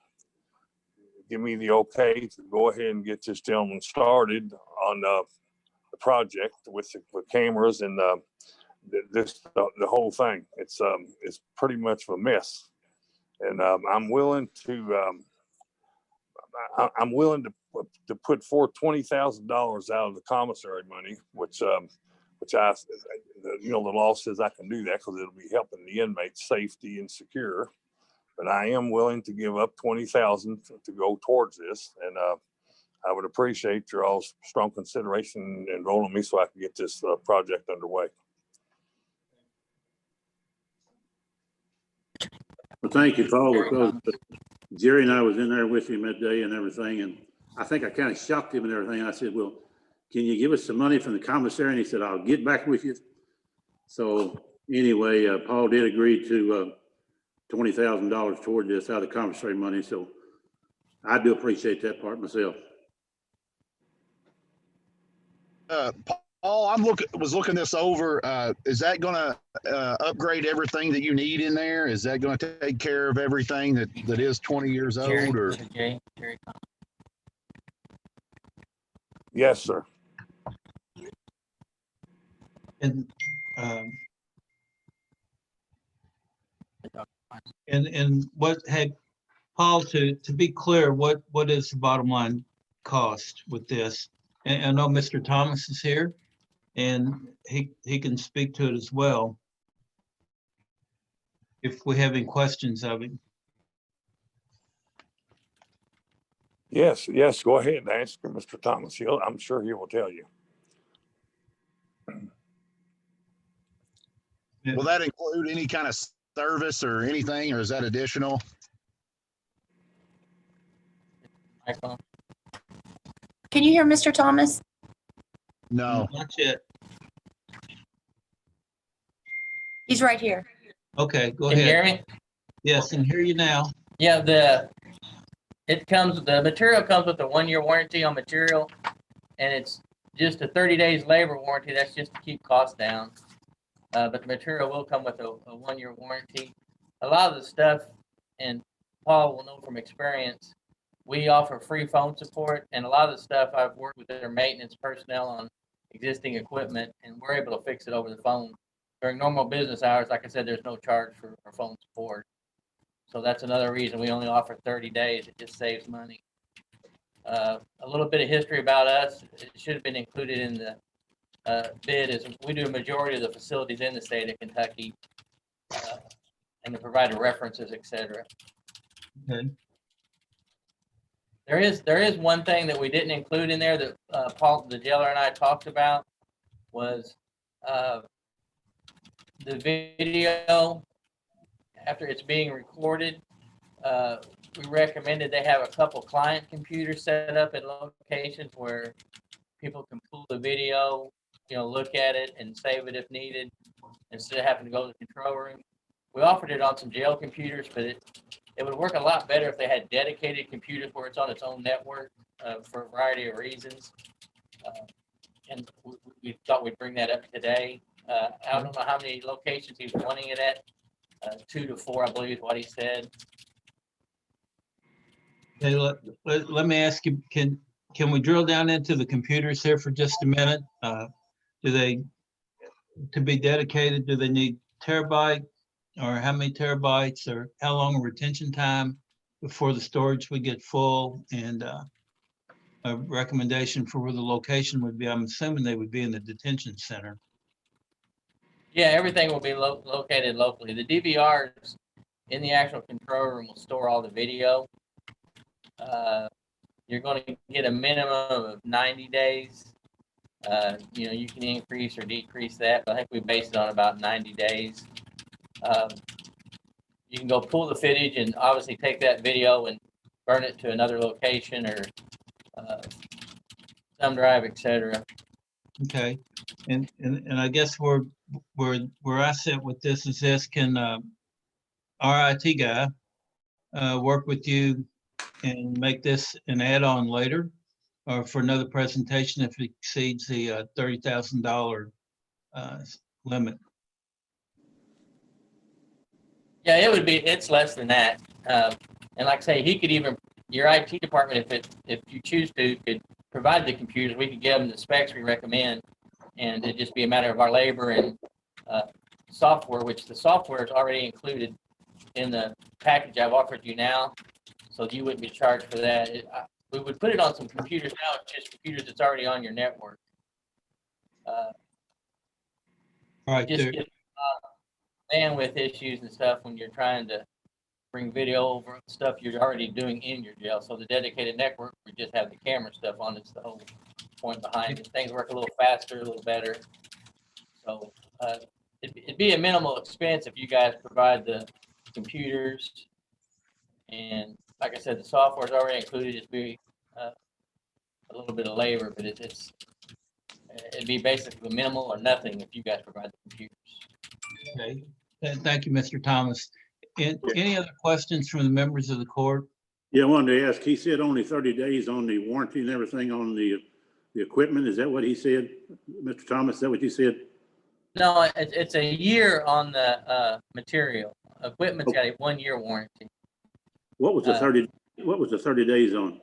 give me the okay to go ahead and get this gentleman started on the project with cameras and the whole thing. It's pretty much a mess. And I'm willing to put forth $20,000 out of the commissary money, which I, the law says I can do that because it'll be helping the inmates' safety and secure. but I am willing to give up 20,000 to go towards this. And I would appreciate your all's strong consideration in enrolling me so I can get this project underway. Well, thank you, Paul, because Jerry and I was in there with him that day and everything, and I think I kind of shocked him and everything. I said, well, can you give us some money from the commissary? And he said, I'll get back with you. So anyway, Paul did agree to $20,000 toward this out of the commissary money. So I do appreciate that part myself. Paul, was looking this over. Is that going to upgrade everything that you need in there? Is that going to take care of everything that is 20 years old? Or Yes, sir. And what had, Paul, to be clear, what is the bottom line cost with this? And I know Mr. Thomas is here and he can speak to it as well if we have any questions of him. Yes, go ahead and ask him, Mr. Thomas. I'm sure he will tell you. will that include any kind of service or anything, or is that additional? Can you hear Mr. Thomas? No. Not yet. He's right here. Okay, go Can you hear ahead. me? Yes, and hear you now. Yeah, the material comes with a 1-year warranty on material, and it's just a 30 days labor warranty. That's just to keep costs down. But the material will come with a 1-year warranty. A lot of the stuff, and Paul will know from experience, we offer free phone support, and a lot of the stuff I've worked with their maintenance personnel on existing equipment, and we're able to fix it over the phone. During normal business hours, like I said, there's no charge for phone support. So that's another reason we only offer 30 days. It just saves money. A little bit of history about us. It should have been included in the bid. Is we do a majority of the facilities in the state of Kentucky, and to provide references, etc. Okay. There is one thing that we didn't include in there that Paul, the jailer, and I talked about was the video after it's being recorded. We recommended they have a couple client computers set up at locations where people can pull the video, look at it and save it if needed, instead of having to go to the control room. We offered it on some jail computers, but it would work a lot better if they had dedicated computers where it's on its own network for a variety of reasons. And we thought we'd bring that up today. I don't know how many locations he's wanting it at. 2 to 4, I believe is what he said. Okay, let me ask you, can we drill down into the computers here for just a minute? Do they, to be dedicated, do they need terabyte, or how many terabytes, or how long a retention time before the storage would get full? And a recommendation for where the location would be. I'm assuming they would be in the detention center. Yeah, everything will be located locally. The DVRs in the actual control room will store all the video. You're going to get a minimum of 90 days. You can increase or decrease that, but I think we based it on about 90 days. You can go pull the footage and obviously take that video and burn it to another location or thumb drive, etc. Okay, and I guess where I sit with this is this: can our IT guy work with you and make this an add-on later, or for another presentation if it exceeds the $30,000 limit? Yeah, it would be. It's less than that. And like I say, he could even, your IT department, if you choose to, could provide the computers. We could give them the specs we recommend, and it'd just be a matter of our labor and software, which the software is already included in the package I've offered you now, so you wouldn't be charged for that. We would put it on some computers now. It's just computers that's already on your network. Right just there. get bandwidth issues and stuff when you're trying to bring video over stuff you're already doing in your jail. So the dedicated network, we just have the camera stuff on. It's the whole point behind it. Things work a little faster, a little better. So it'd be a minimal expense if you guys provide the computers. And like I said, the software is already included. It'd be a little bit of labor, but it'd be basically minimal or nothing if you guys provide the computers. Okay, thank you, Mr. Thomas. Any other questions from the members of the court? Yeah, I wanted to ask, he said only 30 days on the warranty and everything on the equipment. Is that what he said? Mr. Thomas, is that what you said? No, it's a year on the material. Equipment's got a 1-year warranty. What was the 30 days on?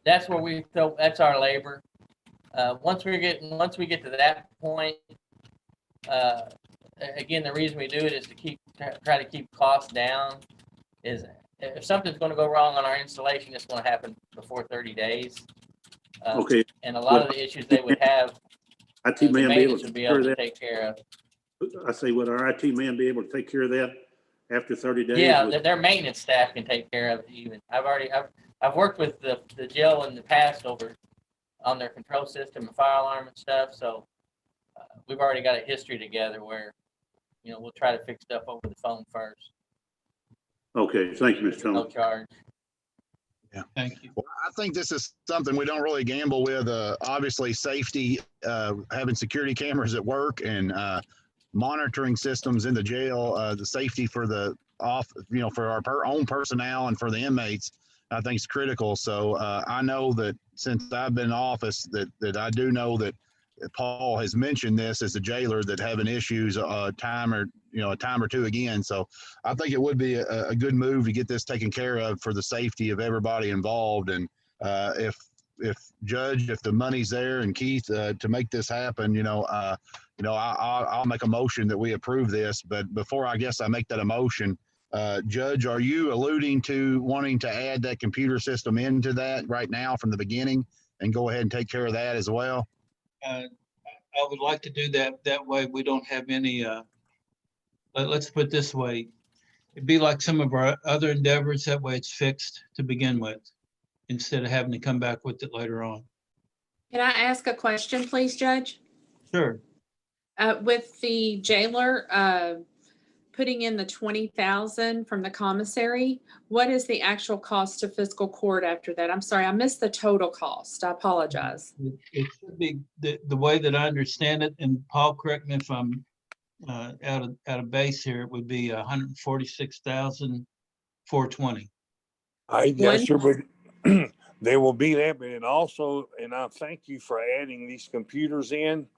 That's where that's our labor. Once we get to that point, again, the reason we do it is to try to keep costs down. Is if something's going to go wrong on our installation, it's going to happen before 30 days. Okay. And a lot of the issues they would have, IT man be able to take care of. I say, would our IT man be able to take care of that after 30 days? Yeah, their maintenance staff can take care of it. Even I've worked with the jail in the past on their control system and fire alarm and stuff. So we've already got a history together where, we'll try to fix stuff over the phone first. Okay, thank you, Mr. Thomas. No charge. Yeah. Thank you. Well, I think this is something we don't really gamble with. Obviously, safety, having security cameras at work and monitoring systems in the jail, the safety for for our own personnel and for the inmates, I think is critical. So I know that since I've been in office, that I do know that Paul has mentioned this as a jailer that having issues a time or two again. So I think it would be a good move to get this taken care of for the safety of everybody involved. And if Judge, if the money's there and Keith to make this happen, I'll make a motion that we approve this. But before I make that a motion, Judge, are you alluding to wanting to add that computer system into that right now from the beginning and go ahead and take care of that as well? I would like to do that. That way we don't have any, let's put it this way. It'd be like some of our other endeavors. That way it's fixed to begin with, instead of having to come back with it later on. Can I ask a question, please, Judge? Sure. With the jailer putting in the 20,000 from the commissary, what is the actual cost to fiscal court after that? I'm sorry, I missed the total cost. I apologize. It should be the way that I understand it, and Paul, correct me if I'm out of base here, it would be 146,420. Yes, sir, but there will be that, and also, and I thank you for adding these computers in.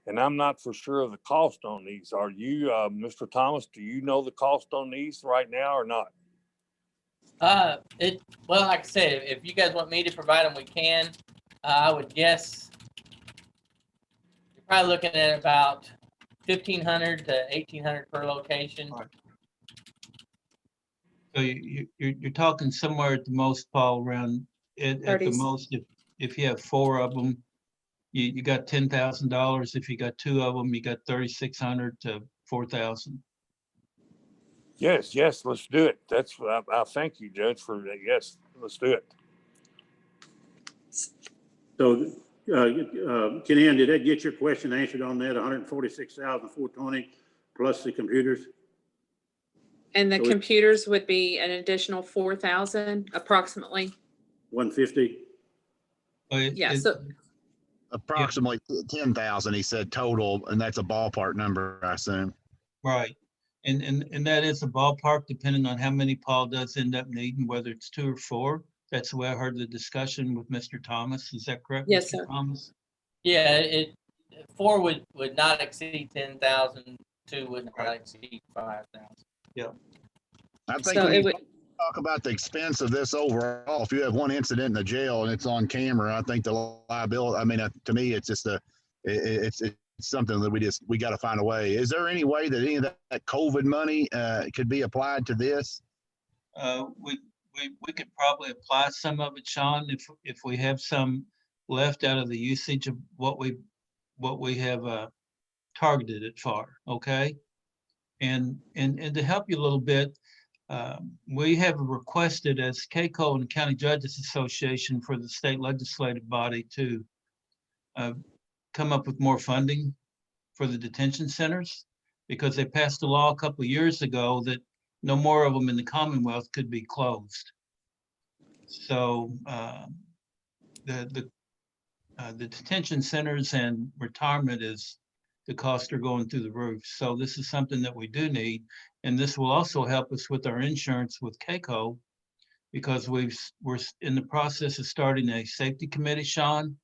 And I'm not for sure of the cost on these. Are you, Mr. Thomas, do you know the cost on these right now or not? Well, like I said, if you guys want me to provide them, we can. I would guess you're probably looking at about $1,500 to $1,800 per location. Right. So you're talking somewhere at the most, Paul, around at the most, if you have 4 of them, you got $10,000. If you got 2 of them, you got $3,600 to $4,000. Yes, let's do it. That's what I thank you, Judge, for that. Yes, let's do it. So, Kenny Ann, did that get your question answered on that? 146,420 plus the computers? And the computers would be an additional 4,000 approximately. 150. Yeah. So approximately 10,000, he said total, and that's a ballpark number, I assume. Right. And that is a ballpark depending on how many Paul does end up needing, whether it's 2 or 4. That's the way I heard the discussion with Mr. Thomas. Is that correct? Yes, Mr. sir. Thomas? Yeah, 4 would not exceed 10,000. 2 would not exceed 5,000. Yeah. I think so it would talk about the expense of this overall. If you have one incident in the jail and it's on camera, I think the liability, I mean, to me, it's just it's something that we got to find a way. Is there any way that any of that COVID money could be applied to this? We could probably apply some of it, Sean, if we have some left out of the usage of what we have targeted it for. Okay. And to help you a little bit, We have requested as KCO and County Judges Association for the state legislative body to come up with more funding for the detention centers, because they passed a law a couple of years ago that no more of them in the Commonwealth could be closed. So the detention centers and retirement the costs are going through the roof. So this is something that we do need. And this will also help us with our insurance with KCO, because we're in the process of starting a safety committee, Sean.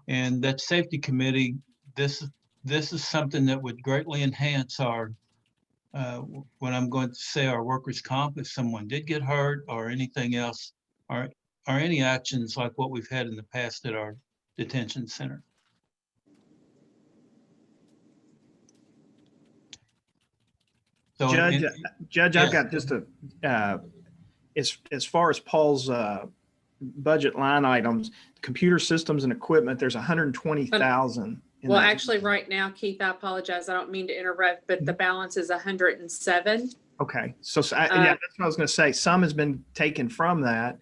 And that safety committee, this is something that would greatly enhance our, what I'm going to say, our workers' comp if someone did get hurt or anything else, or any actions like what we've had in the past at our detention center. So, Judge, yeah. I've got just as far as Paul's budget line items, computer systems and equipment, there's 120,000. Well, actually, right now, Keith, I apologize. I don't mean to interrupt, but the balance is 107. Okay, so yeah, that's what I was going to say. Some has been taken from that.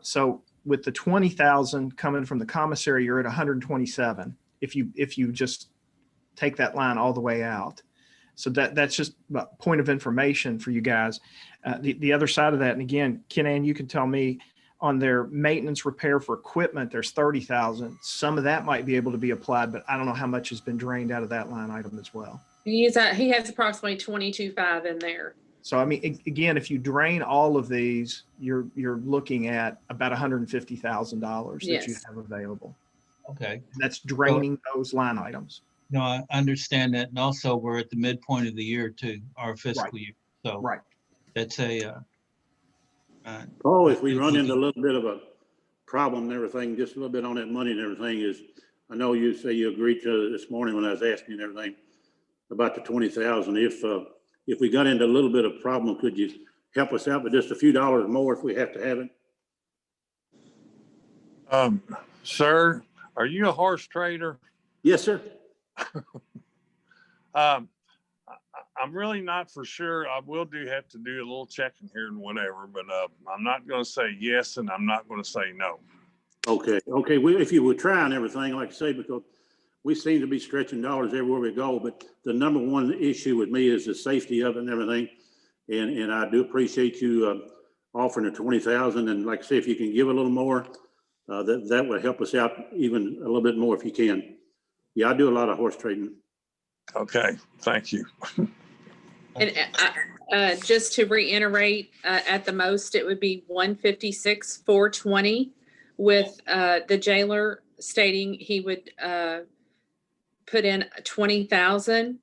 So with the 20,000 coming from the commissary, you're at 127. If you just take that line all the way out. So that's just a point of information for you guys. The other side of that, and again, Ken-Ann, you can tell me, on their maintenance repair for equipment, there's 30,000. Some of that might be able to be applied, but I don't know how much has been drained out of that line item as well. He has approximately 22.5 in there. So, I mean, again, if you drain all of these, you're looking at about $150,000 that you have available. Okay. That's draining those line items. No, I understand that. And also we're at the midpoint of the year too, our fiscal year. So that's if we run into a little bit of a problem and everything, just a little bit on that money and everything is, I know you say you agreed to it this morning when I was asking you and everything about the 20,000. If we got into a little bit of problem, could you help us out with just a few dollars more if we have to have it? Sir, are you a horse trader? Yes, sir. I'm really not for sure. I will have to do a little checking here and whatever, but I'm not going to say yes and I'm not going to say no. Okay. If you would try and everything, like I say, because we seem to be stretching dollars everywhere we go, but the number one issue with me is the safety of it and everything. And I do appreciate you offering the 20,000. And like I say, if you can give a little more, that would help us out even a little bit more if you can. Yeah, I do a lot of horse trading. Okay, thank you. And just to reiterate, at the most, it would be 156,420 with the jailer stating he would put in 20,000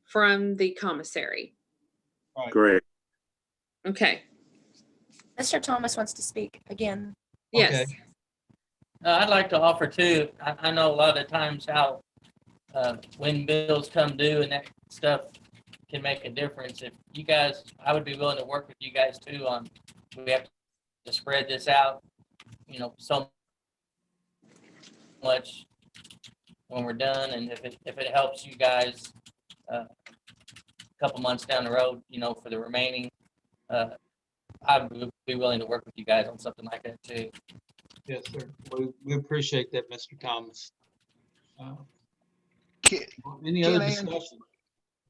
from the commissary. Great. Okay. Mr. Thomas wants to speak again. Yes. Okay. I'd like to offer too. I know a lot of times how when bills come due and that stuff can make a difference. If you guys, I would be willing to work with you guys too on, we have to spread this out, so much when we're done. And if it helps you guys a couple months down the road, for the remaining, I would be willing to work with you guys on something like that too. Yes, sir. We appreciate that, Mr. Thomas. Any other discussion?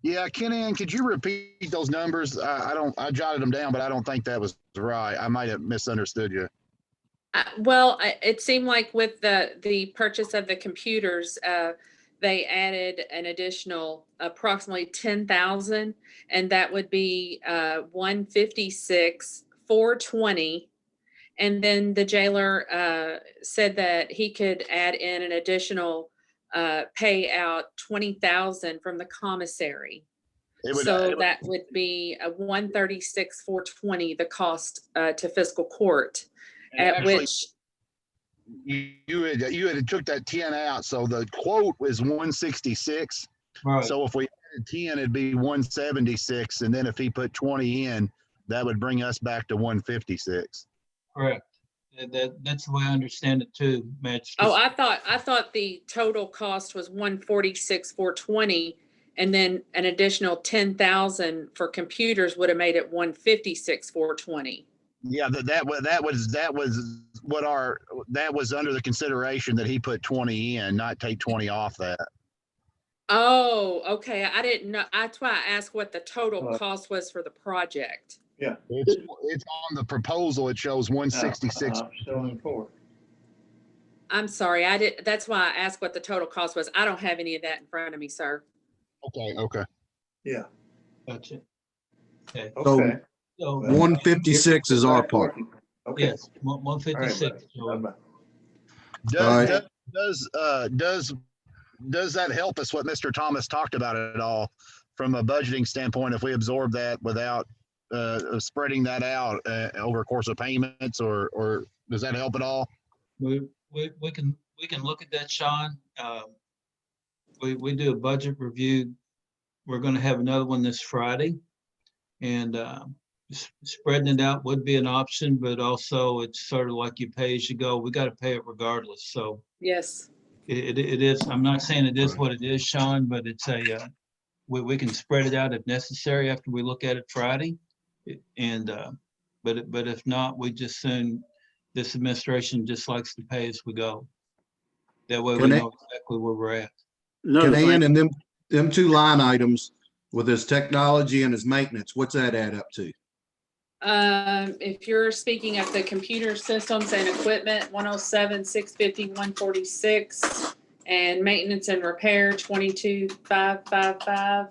Yeah, Ken-Ann, could you repeat those numbers? I jotted them down, but I don't think that was right. I might have misunderstood you. Well, it seemed like with the purchase of the computers, they added an additional approximately 10,000, and that would be 156,420. And then the jailer said that he could add in an additional pay out 20,000 from the commissary. That would be a 136,420, the cost to fiscal court, at actually, which you had took that 10 out, so the quote was 166. Right. So if we added 10, it'd be 176, and then if he put 20 in, that would bring us back to 156. Correct. That's the way I understand it too, Mitch. I thought the total cost was 146,420, And then an additional 10,000 for computers would have made it 156,420. Yeah, that was under the consideration that he put 20 in, not take 20 off that. Oh, okay. I didn't know. That's why I asked what the total cost was for the project. Yeah. It's on the proposal. It shows 166. Still in court. I'm sorry. That's why I asked what the total cost was. I don't have any of that in front of me, sir. Okay. Yeah. Gotcha. Okay. So Okay. So 156 is our part. Okay. yes, 156. Bye-bye. Does that help us what Mr. Thomas talked about at all from a budgeting standpoint if we absorb that without spreading that out over a course of payments, or does that help at all? We can look at that, Sean. We do a budget review. We're going to have another one this Friday, and spreading it out would be an option, but also it's sort of like you pay as you go. We got to pay it regardless. So Yes. it is. I'm not saying it is what it is, Sean, but it's we can spread it out if necessary after we look at it Friday, and but if not, we just soon. This administration just likes to pay as we go. That way we know exactly where we're at. Can Ann and them two line items with his technology and his maintenance, what's that add up to? If you're speaking of the computer systems and equipment, 107, 650, 146, and maintenance and repair, 22,555.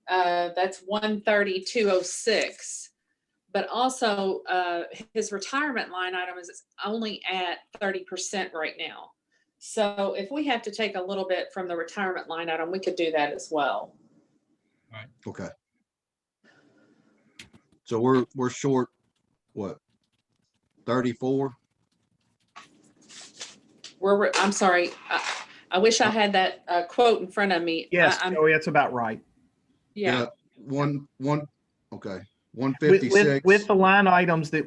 That's 130,206. But also, his retirement line item is only at 30% right now. So if we have to take a little bit from the retirement line item, we could do that as well. Right. Okay. So we're short, what, 34? I'm sorry. I wish I had that quote in front of me. Yes, Joey, that's about right. Yeah. One, okay. 156. With the line items that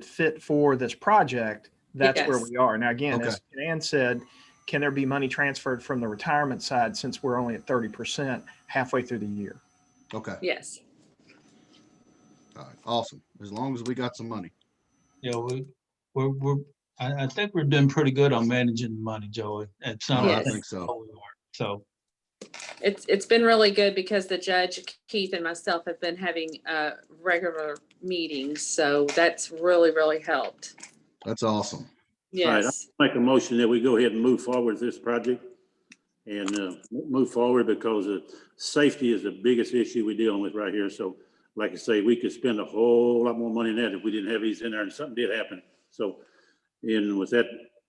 fit for this project, that's where we are. Now, again, as Ann said, can there be money transferred from the retirement side since we're only at 30% halfway through the year? Okay. Yes. All right. Awesome. As long as we got some money. Yeah, I think we're doing pretty good on managing the money, Joey. It's not. I think so. So. It's been really good because the judge, Keith, and myself have been having regular meetings. So that's really, really helped. That's awesome. Yes. All right, I'll make a motion that we go ahead and move forward with this project and move forward because safety is the biggest issue we're dealing with right here. So like I say, we could spend a whole lot more money than that if we didn't have these in there and something did happen. So, and with that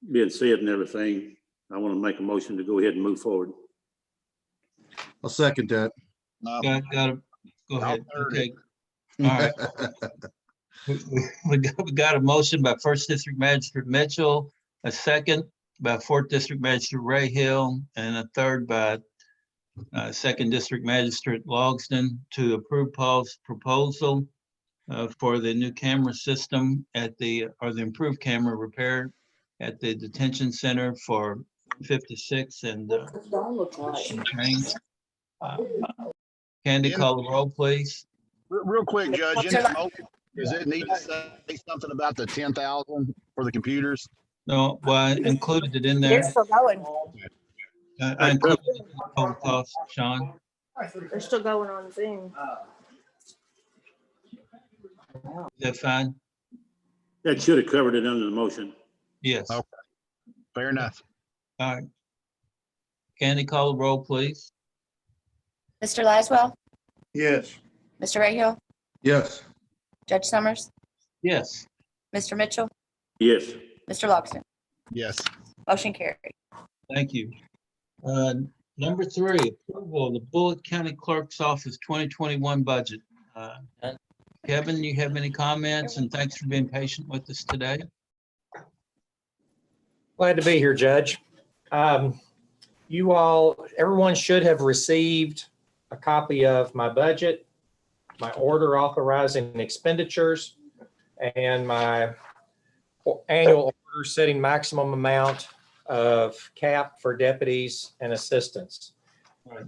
being said and everything, I want to make a motion to go ahead and move forward. I'll second that. Got it. Go ahead. Okay. All right. We got a motion by First District Magistrate Mitchell, a second by Fourth District Magistrate Ray Hill, and a third by Second District Magistrate Logsdon to approve Paul's proposal for the new camera system or the improved camera repair at the detention center for 56 and change. Candy, call the roll, please. Real quick, Judge, does it need to say something about the 10,000 for the computers? No, well, I included it in there. They're still going. I included it in the total cost, Sean. They're still going on Zoom. Is that fine? That should have covered it under the motion. Yes. Okay. Fair enough. All right. Candy, call the roll, please. Mr. Laswell, Yes. Mr. Raheel, Yes. Judge Summers, Yes. Mr. Mitchell, Yes. Mr. Logsdon. Yes. Motion carried. Thank you. Number 3, approval of the Bullitt County Clerk's Office 2021 budget. Kevin, you have any comments? And thanks for being patient with us today. Glad to be here, Judge. Everyone should have received a copy of my budget, my order authorizing expenditures, and my annual order setting maximum amount of cap for deputies and assistants.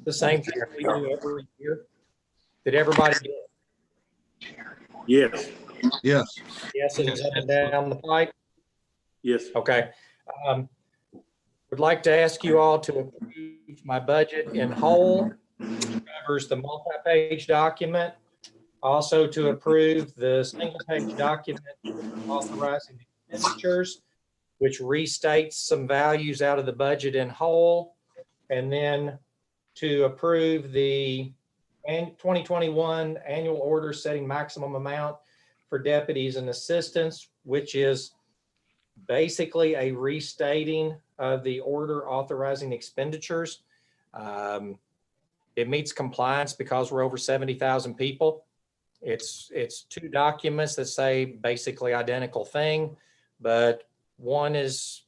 The same thing we do every year. Did everybody get Yes, Yes. yeses up and down the pipe? yes. Okay. Would like to ask you all to approve my budget in whole, which covers the multi-page document. Also to approve the single-page document authorizing expenditures, which restates some values out of the budget in whole. And then to approve the 2021 annual order setting maximum amount for deputies and assistants, which is basically a restating of the order authorizing expenditures. It meets compliance because we're over 70,000 people. It's two documents that say basically identical thing, but one is,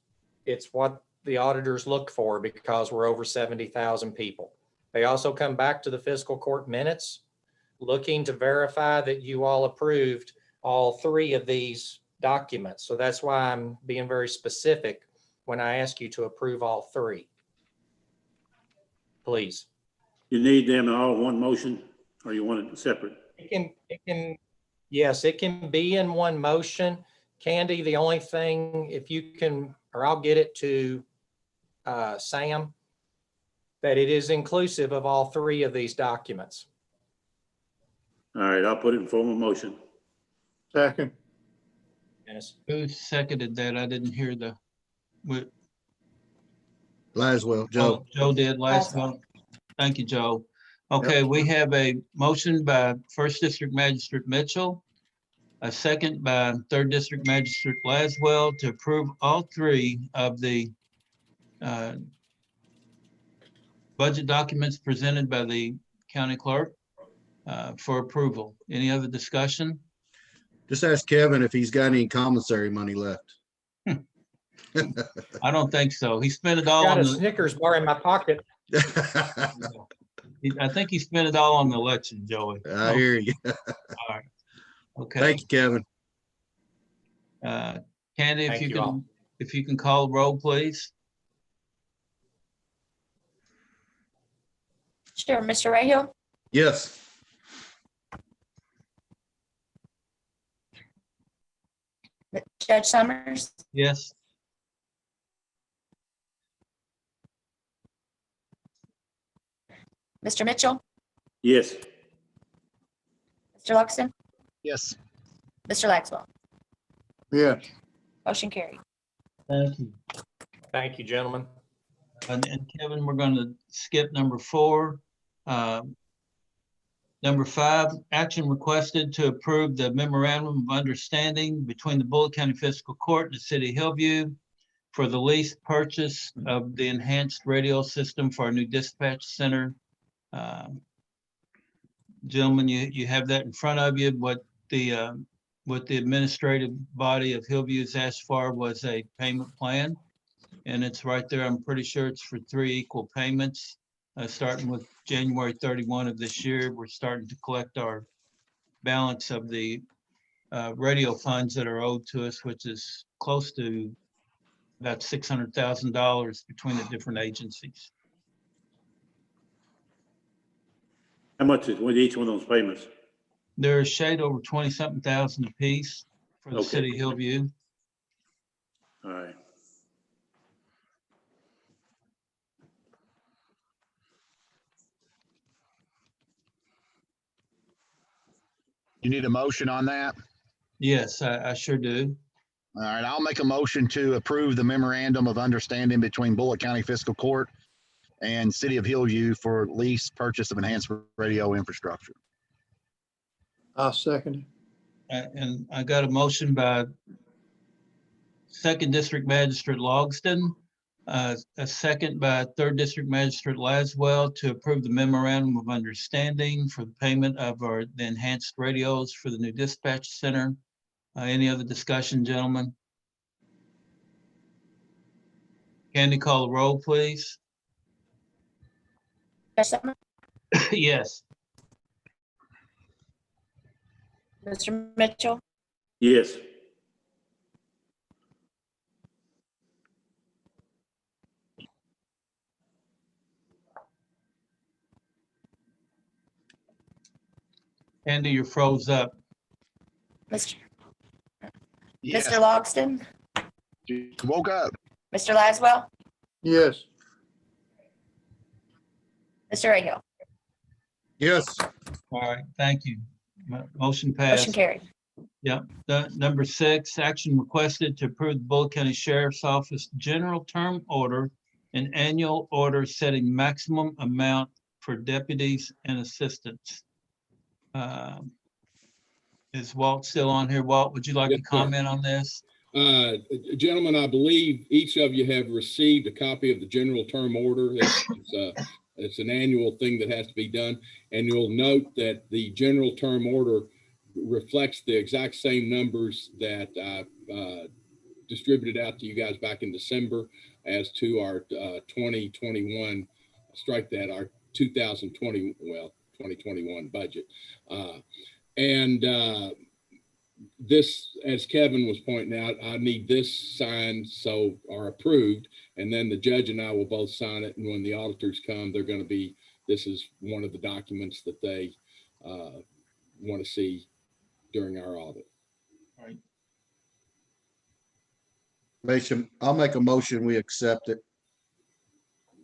it's what the auditors look for because we're over 70,000 people. They also come back to the fiscal court minutes looking to verify that you all approved all three of these documents. So that's why I'm being very specific when I ask you to approve all three. Please. You need them in all one motion, or you want it separate? Yes, it can be in one motion. Candy, the only thing, if you can, or I'll get it to Sam, that it is inclusive of all three of these documents. All right, I'll put it in form of motion. Second. Yes. Who seconded that? I didn't hear the, Laswell, Joe. Joe did last vote. Thank you, Joe. Okay, we have a motion by First District Magistrate Mitchell, a second by Third District Magistrate Laswell to approve all three of the budget documents presented by the county clerk for approval. Any other discussion? Just ask Kevin if he's got any commissary money left. I don't think so. He spent it all Got on a the, Snickers bar in my pocket. I think he spent it all on the election, Joey. I hear you. All right. Okay. Thank you, Kevin. Candy, Thank you all. if you can call the roll, please. Sure. Mr. Raheel, Yes. Judge Summers, Yes. Mr. Mitchell, Yes, Mr. Luxton, Yes. Mr. Laxwell. Yes. Motion carried. Thank you. Thank you, gentlemen. And Kevin, we're going to skip number 4. Number 5, action requested to approve the memorandum of understanding between the Bullitt County Fiscal Court and the City of Hillview for the lease purchase of the enhanced radio system for our new dispatch center. Gentlemen, you have that in front of you. What the administrative body of Hillview has asked for was a payment plan. And it's right there. I'm pretty sure it's for 3 equal payments, starting with January 31 of this year. We're starting to collect our balance of the radio funds that are owed to us, which is close to about $600,000 between the different agencies. how much is with each one of those payments? There's shade over 20-something thousand apiece for the Okay. City of Hillview. All right. You need a motion on that? Yes, I sure do. All right, I'll make a motion to approve the memorandum of understanding between Bullitt County Fiscal Court and City of Hillview for lease purchase of enhanced radio infrastructure. I'll second it. And I got a motion by Second District Magistrate Logston, a second by Third District Magistrate Laswell to approve the memorandum of understanding for the payment of the enhanced radios for the new dispatch center. Any other discussion, gentlemen? Candy, call the roll, please. Judge Summers, Yes. Mr. Mitchell, Yes, Andy, you're froze up. Mr. Yes. Mr. Logston, Woke up. Mr. Laswell, Yes. Mr. Raheel. Yes. All right, thank you. Motion Motion passed. carried. Yep. Number 6, action requested to approve the Bullitt County Sheriff's Office General Term Order and Annual Order setting maximum amount for deputies and assistants. Is Walt still on here? Walt, would you like to Yes, sir. comment on this? Gentlemen, I believe each of you have received a copy of the general term order. It's an annual thing that has to be done. And you'll note that the general term order reflects the exact same numbers that I distributed out to you guys back in December as to our 2021, strike that, our 2021 budget. This, as Kevin was pointing out, I need this signed or approved, and then the judge and I will both sign it. And when the auditors come, they're going to be, this is one of the documents that they want to see during our audit. All right. I'll make a motion, we accept it.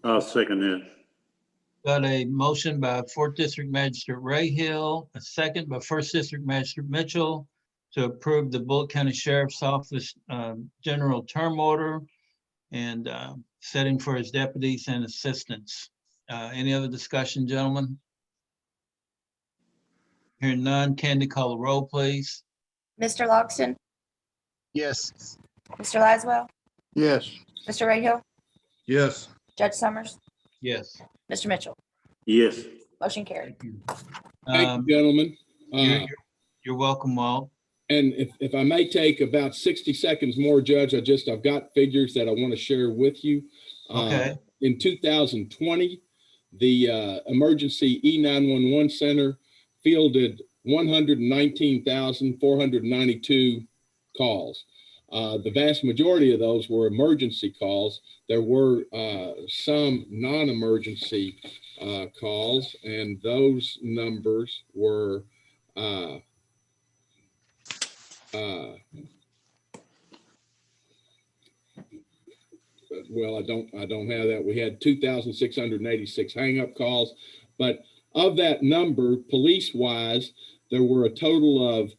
I'll second that. Got a motion by 4th District Magistrate Raheel, a second by 1st District Magistrate Mitchell to approve the Bullitt County Sheriff's Office General Term Order and setting for his deputies and assistants. Any other discussion, gentlemen? Hearing none, Candy, call the roll, please. Mr. Logston, Yes. Mr. Laswell, Yes. Mr. Raheel, Yes. Judge Summers, Yes. Mr. Mitchell. Yes. Motion carried. Thank you, gentlemen. You're welcome, Walt. And if I may take about 60 seconds more, Judge, I've got figures that I want to share with you. Okay. In 2020, the Emergency E911 Center fielded 119,492 calls. The vast majority of those were emergency calls. There were some non-emergency calls, and those numbers were well, I don't have that. We had 2,686 hang-up calls, but of that number, police-wise, there were a total of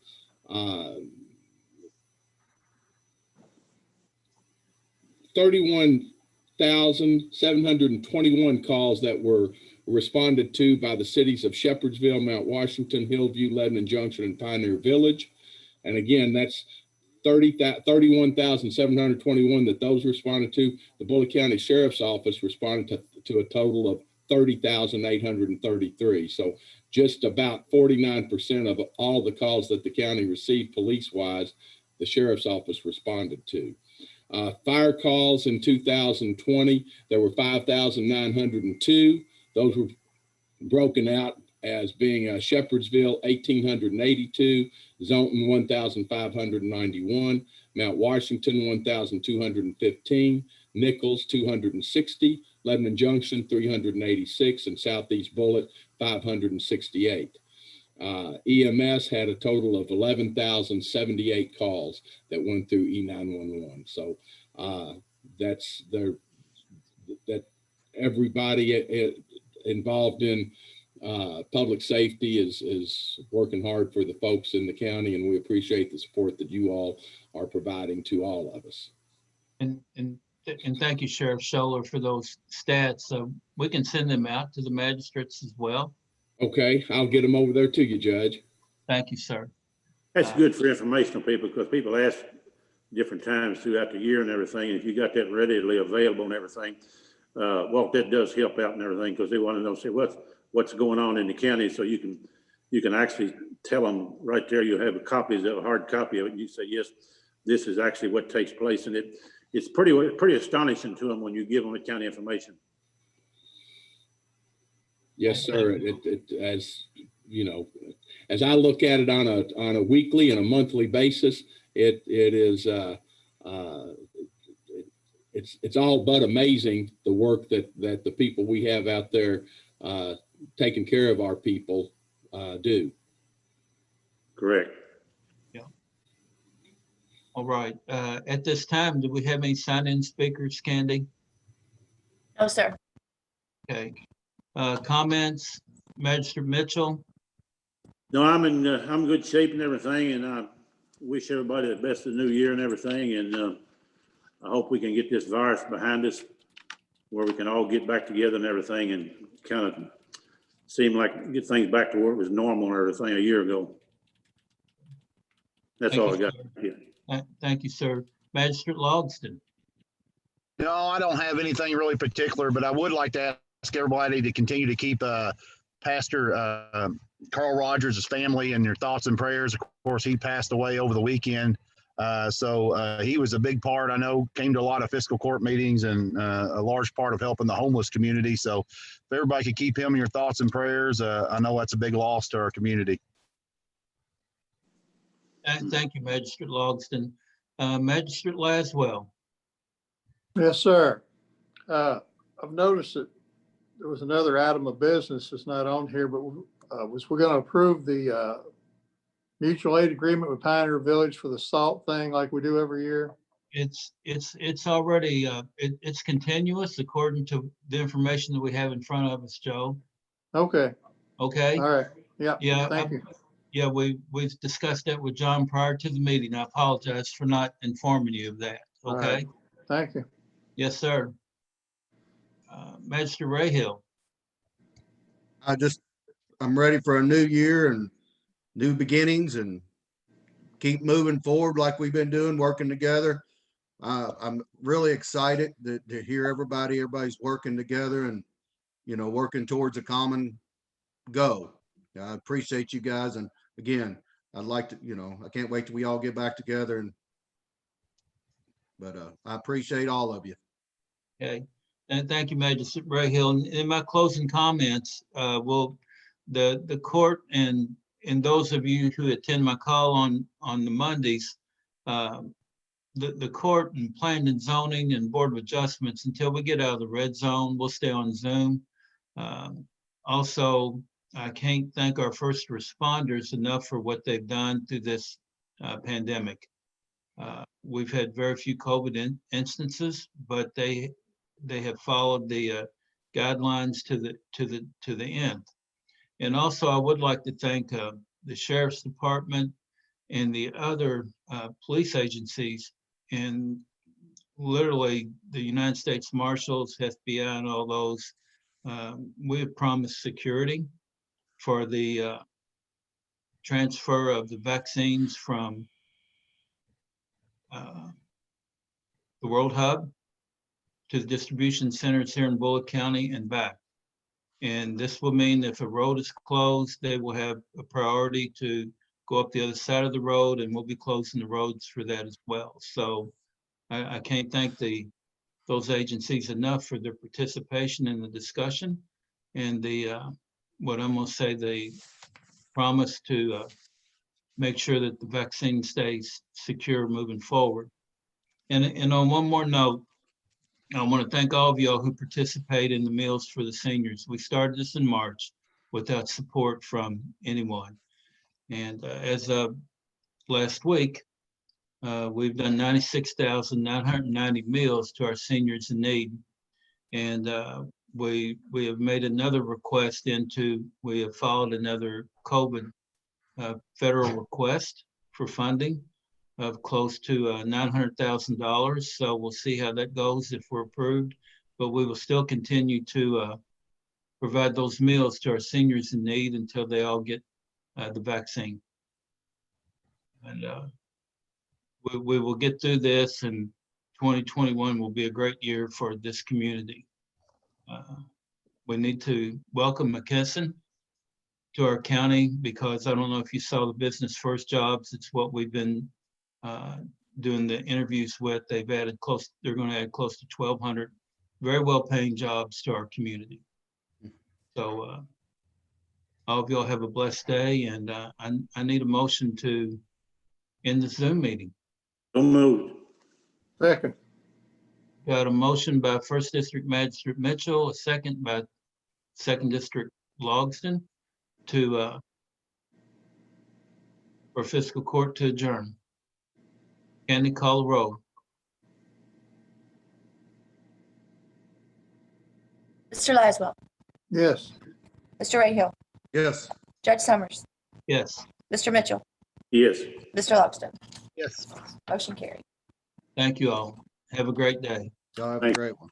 31,721 calls that were responded to by the cities of Shepherdsville, Mount Washington, Hillview, Lebanon Junction, and Pioneer Village. And again, that's 31,721 that those responded to. The Bullitt County Sheriff's Office responded to a total of 30,833. So just about 49% of all the calls that the county received police-wise, the Sheriff's Office responded to. Fire calls in 2020, there were 5,902. Those were broken out as being Shepherdsville, 1,882, Zonton, 1,591, Mount Washington, 1,215, Nichols, 260, Lebanon Junction, 386, and Southeast Bullitt, 568. EMS had a total of 11,078 calls that went through E911. So that's that everybody involved in public safety is working hard for the folks in the county, and we appreciate the support that you all are providing to all of us. And thank you, Sheriff Scholler, for those stats. So we can send them out to the magistrates as well. Okay, I'll get them over there to you, Judge. Thank you, sir. That's good for informational people, because people ask different times throughout the year and everything. And if you got that readily available and everything, well, that does help out and everything, because they want to know, say, what's going on in the county, so you can actually tell them right there. You have a hard copy of it, and you say, yes, this is actually what takes place, and it's pretty astonishing to them when you give them the county information. Yes, sir. It as you know, as I look at it on a weekly and a monthly basis, it is it's all but amazing, the work that the people we have out there taking care of our people do. Correct. All right. At this time, do we have any sign-in speakers, Candy? No, sir. Okay. Comments, Magistrate Mitchell? No, I'm good shape and everything, and I wish everybody the best of the new year and everything, and I hope we can get this virus behind us where we can all get back together and everything and kind of seem like get things back to where it was normal and everything a year ago. That's Thank all I you, got. sir. Yeah. Thank you, sir. Magistrate Logston? No, I don't have anything really particular, but I would like to ask everybody to continue to keep Pastor Carl Rogers' family in your thoughts and prayers. Of course, he passed away over the weekend. So he was a big part, I know, came to a lot of fiscal court meetings and a large part of helping the homeless community. So if everybody could keep him in your thoughts and prayers, I know that's a big loss to our community. Thank you, Magistrate Logston. Magistrate Laswell? Yes, sir. I've noticed that there was another item of business that's not on here, but we're going to approve the mutual aid agreement with Pioneer Village for the salt thing like we do every year. It's already, it's continuous according to the information that we have in front of us, Joe. Okay. Okay? All right. Yeah. Yeah. Thank you. Yeah, we've discussed that with John prior to the meeting. I apologize for not informing you of that. All Okay? right. Thank you. Yes, sir. Magistrate Rayhill? I'm ready for a new year and new beginnings and keep moving forward like we've been doing, working together. I'm really excited to hear everybody's working together and, working towards a common goal. I appreciate you guys. And again, I'd like to, I can't wait till we all get back together but I appreciate all of you. Okay, and thank you, Magistrate Rayhill. In my closing comments, the court and those of you who attend my call on the Mondays, the court and planning and zoning and board of adjustments, until we get out of the red zone, we'll stay on Zoom. Also, I can't thank our first responders enough for what they've done through this pandemic. We've had very few COVID instances, but they have followed the guidelines to the end. And also, I would like to thank the Sheriff's Department and the other police agencies, and literally the United States Marshals, FBI, and all those. We have promised security for the transfer of the vaccines from the World Hub to the distribution centers here in Bullitt County and back. And this will mean if a road is closed, they will have a priority to go up the other side of the road, and we'll be closing the roads for that as well. So I can't thank those agencies enough for their participation in the discussion and what I'm gonna say, the promise to make sure that the vaccine stays secure moving forward. And on one more note, I want to thank all of y'all who participate in the Meals for the Seniors. We started this in March without support from anyone. And as of last week, we've done 96,990 meals to our seniors in need. And we have made another request we have followed another COVID federal request for funding of close to $900,000. So we'll see how that goes if we're approved, but we will still continue to provide those meals to our seniors in need until they all get the vaccine. And we will get through this, and 2021 will be a great year for this community. We need to welcome McKesson to our county, because I don't know if you saw the Business First jobs. It's what we've been doing the interviews with. They're going to add close to 1,200 very well-paying jobs to our community. So all of y'all have a blessed day, and I need a motion to end the Zoom meeting. So moved. Second. Got a motion by First District Magistrate Mitchell, a second by Second District Logston to for fiscal court to adjourn. Candy, call the roll. Mr. Laswell, Yes. Mr. Ray Yes. Judge Summers, Yes, Mr. Mitchell, Yes. Mr. Logston. Yes. Motion carried. thank you all. Have a great day. Y'all have a Thank- great one.